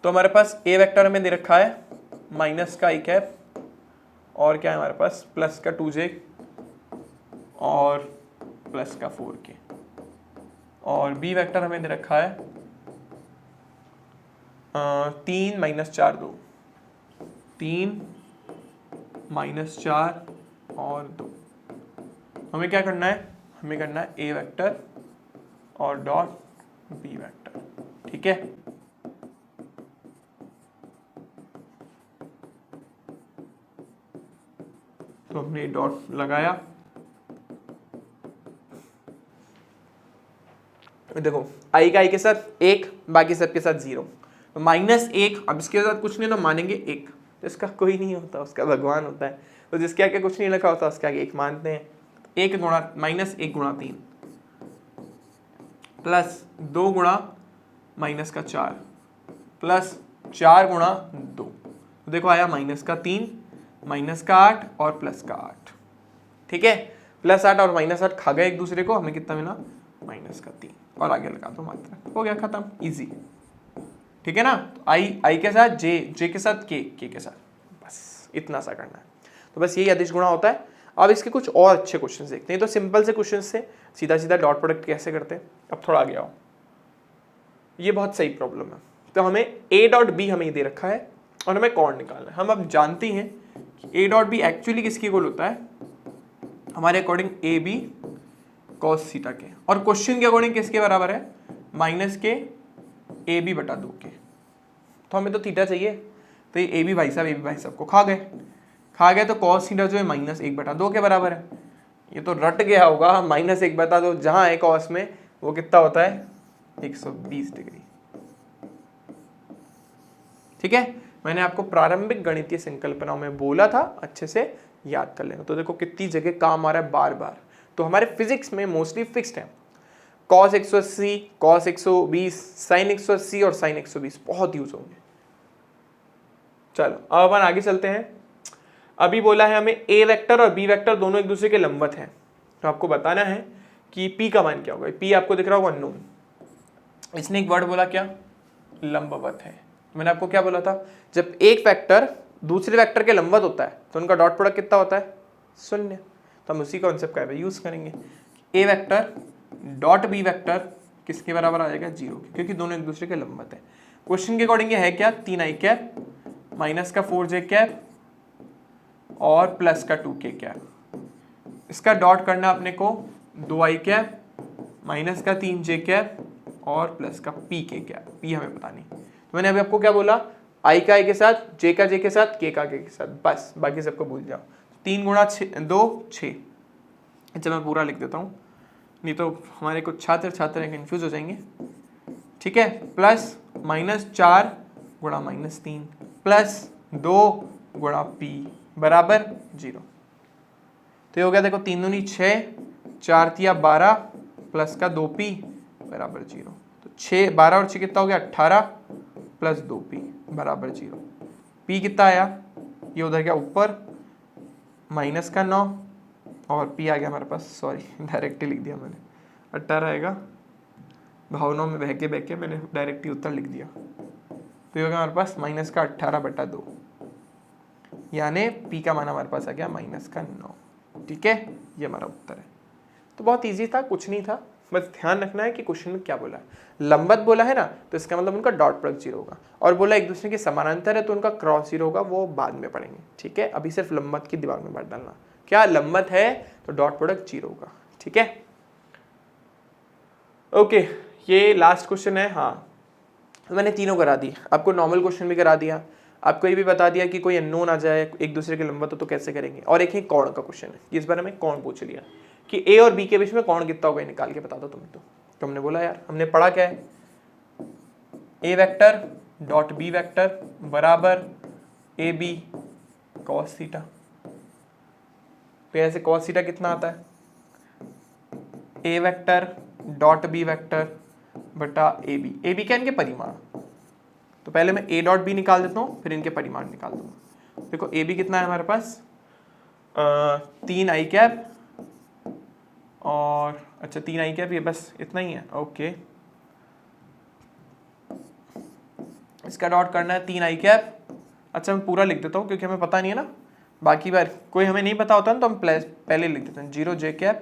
तो हमारे पास ए वेक्टर हमें दे रखा है माइनस का i कैप और क्या है हमारे पास प्लस का 2j और प्लस का 4k, और बी वेक्टर हमें दे रखा है 3 - 4 2, 3 - 4 और 2। हमें क्या करना है, हमें करना है ए वेक्टर और डॉट बी वेक्टर, ठीक है। तो हमने डॉट लगाया, देखो i का i के साथ 1, बाकी सबके साथ 0, तो -1। अब इसके साथ कुछ नहीं तो मानेंगे 1, तो इसका कोई नहीं होता, उसका भगवान होता है। तो जिसके आगे कुछ नहीं लिखा होता उसके आगे 1 मानते हैं। 1 गुणा -1 गुणा 3 प्लस 2 गुणा माइनस का 4 प्लस 4 गुणा 2, तो देखो आया माइनस का 3, माइनस का 8 और प्लस का 8, ठीक है। +8 और -8 खा गए एक दूसरे को, हमें कितना मिला, माइनस का 3, और आगे लगा दो मात्रा, हो गया खत्म, इजी, ठीक है ना। तो i के साथ j के साथ k के साथ, बस इतना सा करना है। तो बस यही अदिश गुणा होता है। अब इसके कुछ और अच्छे क्वेश्चन देखते हैं। तो सिंपल से क्वेश्चन से सीधा सीधा डॉट प्रोडक्ट कैसे करते हैं। अब थोड़ा आगे आओ, ये बहुत सही प्रॉब्लम है। तो हमें a डॉट बी हमें दे रखा है और हमें कॉर्ड निकालना है। हम अब जानते हैं कि a डॉट बी एक्चुअली किसके इक्वल होता है, हमारे according A B cos theta के, और क्वेश्चन के अकॉर्डिंग किसके बराबर है, माइनस के ए बी बटा 2 के। तो हमें तो थीटा चाहिए, तो ये ए बी भाई साहब को खा गए तो कॉस थीटा जो है माइनस 1/2 के बराबर है। ये तो रट गया होगा, माइनस 1/2 जहां है कॉस में वो कितना होता है 120 डिग्री। ठीक है, मैंने आपको प्रारंभिक गणितीय संकल्पनाओं में बोला था, अच्छे से याद कर लेना। तो देखो कितनी जगह काम आ रहा है बार बार। तो हमारे फिजिक्स में मोस्टली फिक्स्ड है, cos 180, cos 120, sin 180 और sin 120 बहुत यूज होंगे। चलो अब अपन आगे चलते हैं। अभी बोला है हमें a वेक्टर और b वेक्टर दोनों एक दूसरे के लंबवत हैं, तो आपको बताना है कि p का मान क्या होगा। p आपको दिख रहा होगा अननोन। इसने एक वर्ड बोला क्या, लंबवत है। मैंने आपको क्या बोला था, जब एक वेक्टर दूसरे वेक्टर के लंबवत होता है तो उनका डॉट प्रोडक्ट कितना होता है, 0। तो हम उसी कॉन्सेप्ट का यूज करेंगे। a vector dot b vector किसके बराबर आ जाएगा, 0 के, क्योंकि दोनों एक दूसरे के लंबवत है। क्वेश्चन के अकॉर्डिंग ये है क्या, 3i कैप माइनस का 4j कैप और प्लस का 2k कैप। इसका डॉट करना अपने को 2i कैप माइनस का 3j कैप और प्लस का pk कैप। p हमें पता नहीं, तो मैंने अभी आपको क्या बोला, i का i के साथ, j का j के साथ, k का k के साथ, बस बाकी सबको भूल जाओ। 3 गुणा 2 6। अच्छा मैं पूरा लिख देता हूँ, नहीं तो हमारे कुछ छात्र कंफ्यूज हो जाएंगे। ठीक है, प्लस माइनस 4 गुणा माइनस 3 प्लस 2 गुणा p बराबर 0। तो ये हो गया, देखो 3 दूनी 6, 4 तिया 12 प्लस का 2p बराबर 0। तो 6 12 और 6 कितना हो गया 18 प्लस 2p बराबर 0। p कितना आया, ये उधर गया ऊपर माइनस का 9 और p आ गया हमारे पास, सॉरी डायरेक्ट ही लिख दिया मैंने, 18 आएगा, भावनाओं में बह के मैंने डायरेक्ट ही उत्तर लिख दिया। तो ये हो गया हमारे पास माइनस का 18/2, यानी p का मान हमारे पास आ गया माइनस का 9। ठीक है, ये हमारा उत्तर है। तो बहुत इजी था, कुछ नहीं था, बस ध्यान रखना है कि क्वेश्चन में क्या बोला है। लंबवत बोला है ना, तो इसका मतलब उनका डॉट प्रोडक्ट 0 होगा, और बोला एक दूसरे के समानांतर है तो उनका क्रॉस 0 होगा, वो बाद में पढ़ेंगे। ठीक है, अभी सिर्फ लंबवत की दिमाग में बात डालना, क्या लंबवत है तो डॉट प्रोडक्ट 0 होगा। ठीक है, ओके, ये लास्ट क्वेश्चन है। हाँ, मैंने तीनों करा दी, आपको नॉर्मल क्वेश्चन भी करा दिया, आपको ये भी बता दिया कि कोई अननोन आ जाए एक दूसरे के लंबवत हो तो कैसे करेंगे, और एक ही कोण का क्वेश्चन है, इस बार हमें कोण पूछ लिया कि a और b के बीच में कोण कितना होगा, निकाल के बता दो तुम्हें। तो हमने बोला यार, हमने पढ़ा क्या है, a vector dot b vector बराबर ए बी कॉस थीटा। तो ऐसे कॉस थीटा कितना आता है, a vector dot b vector बटा ए बी क्या इनके परिमाण। तो पहले मैं a डॉट बी निकाल देता हूँ, फिर इनके परिमाण निकाल दूंगा। देखो ए बी कितना है हमारे पास, 3i कैप और अच्छा 3i कैप, ये बस इतना ही है। ओके, इसका डॉट करना है 3i कैप। अच्छा मैं पूरा लिख देता हूँ क्योंकि हमें पता नहीं है ना, बाकी बार कोई हमें नहीं पता होता ना तो हम पहले लिख देते हैं 0j cap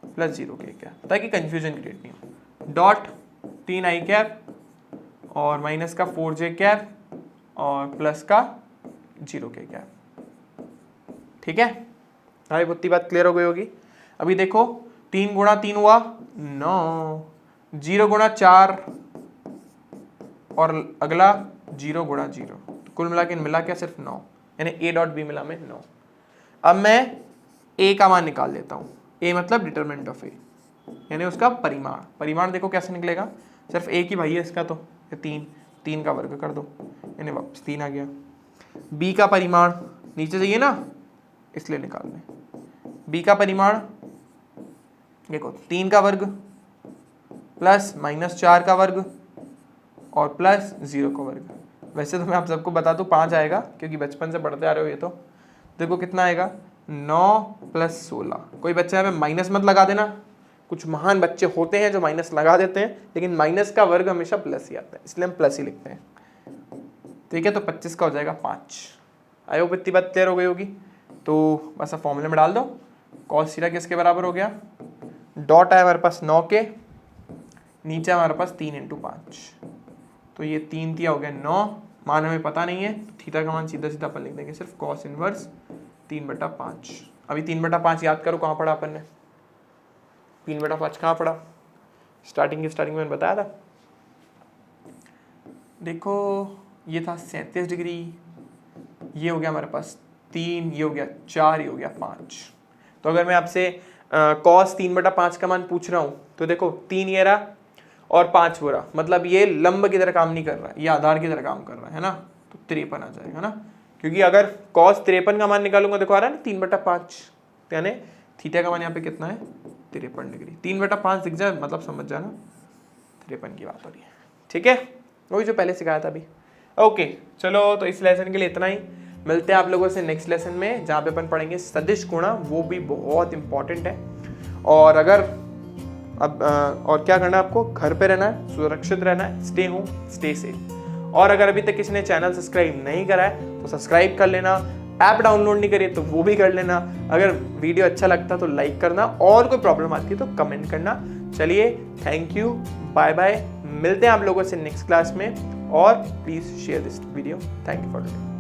plus 0k cap, ताकि कंफ्यूजन क्रिएट नहीं हो। डॉट 3i कैप और माइनस का 4j कैप और प्लस का 0k कैप। ठीक है, भाई इतनी बात क्लियर हो गई होगी। अभी देखो 3 गुणा 3 हुआ 9, 0 गुणा 4 और अगला 0 गुणा 0, तो कुल मिला के मिला क्या सिर्फ 9, यानी a डॉट बी मिला में 9। अब मैं a का मान निकाल देता हूँ, a मतलब डिटरमिनेंट ऑफ a, यानी उसका परिमाण। परिमाण देखो कैसे निकलेगा, सिर्फ a की भाई है इसका, तो 3 का वर्ग कर दो, यानी वापस 3 आ गया। b का परिमाण नीचे चाहिए ना, इसलिए निकाल दें। b का परिमाण देखो 3 का वर्ग प्लस माइनस 4 का वर्ग और प्लस 0 का वर्ग। वैसे तो मैं आप सबको बता दूं 5 आएगा, क्योंकि बचपन से पढ़ते आ रहे हो ये। तो देखो कितना आएगा, 9 प्लस 16। कोई बच्चा है माइनस मत लगा देना, कुछ महान बच्चे होते हैं जो माइनस लगा देते हैं, लेकिन माइनस का वर्ग हमेशा प्लस ही आता है, इसलिए हम प्लस ही लिखते हैं। ठीक है, तो 25 का हो जाएगा 5। आई होप इतनी बात क्लियर हो गई होगी। तो बस अब फॉर्मूले में डाल दो, कॉस थीटा किसके बराबर हो गया, डॉट है हमारे पास 9 के, नीचे हमारे पास 3 इंटू 5, तो ये 3 तिया हो गया 9, मान हमें पता नहीं है, थीटा का मान सीधा सीधा अपन लिख देंगे सिर्फ कॉस इनवर्स 3/5। अभी 3/5 याद करो कहाँ पढ़ा अपन ने, 3/5 कहाँ पढ़ा, स्टार्टिंग में मैंने बताया था, देखो ये था 37 डिग्री, ये हो गया हमारे पास 3, ये हो गया 4, ये हो गया 5। तो अगर मैं आपसे कॉस 3/5 का मान पूछ रहा हूँ तो देखो 3 ये रहा और 5 वो रहा, मतलब ये लंब की तरह काम नहीं कर रहा है, ये आधार की तरह काम कर रहा है ना, तो 53 आ जाएगा ना, क्योंकि अगर कॉस 53 का मान निकालूंगा, देखो आ रहा है ना 3/5, यानी थीटा का मान यहाँ पे कितना है 53 डिग्री, 3/5 दिख जाए मतलब समझ जाना 53 की बात हो रही है, ठीक है, वही जो पहले सिखाया था अभी। ओके चलो, तो इस लेसन के लिए इतना ही, मिलते हैं आप लोगों से नेक्स्ट लेसन में जहाँ पे अपन पढ़ेंगे सदिश गुणा, वो भी बहुत इंपॉर्टेंट है। और अगर अब और क्या करना है आपको, घर पे रहना है, सुरक्षित रहना है, स्टे होम स्टे सेफ। और अगर अभी तक किसी ने चैनल सब्सक्राइब नहीं करा है तो सब्सक्राइब कर लेना, ऐप डाउनलोड नहीं करिए तो वो भी कर लेना, अगर वीडियो अच्छा लगता तो लाइक करना, और कोई प्रॉब्लम आती है तो कमेंट करना। चलिए थैंक यू, बाय बाय, मिलते हैं आप लोगों से नेक्स्ट क्लास में, और please share this video. Thank you for today.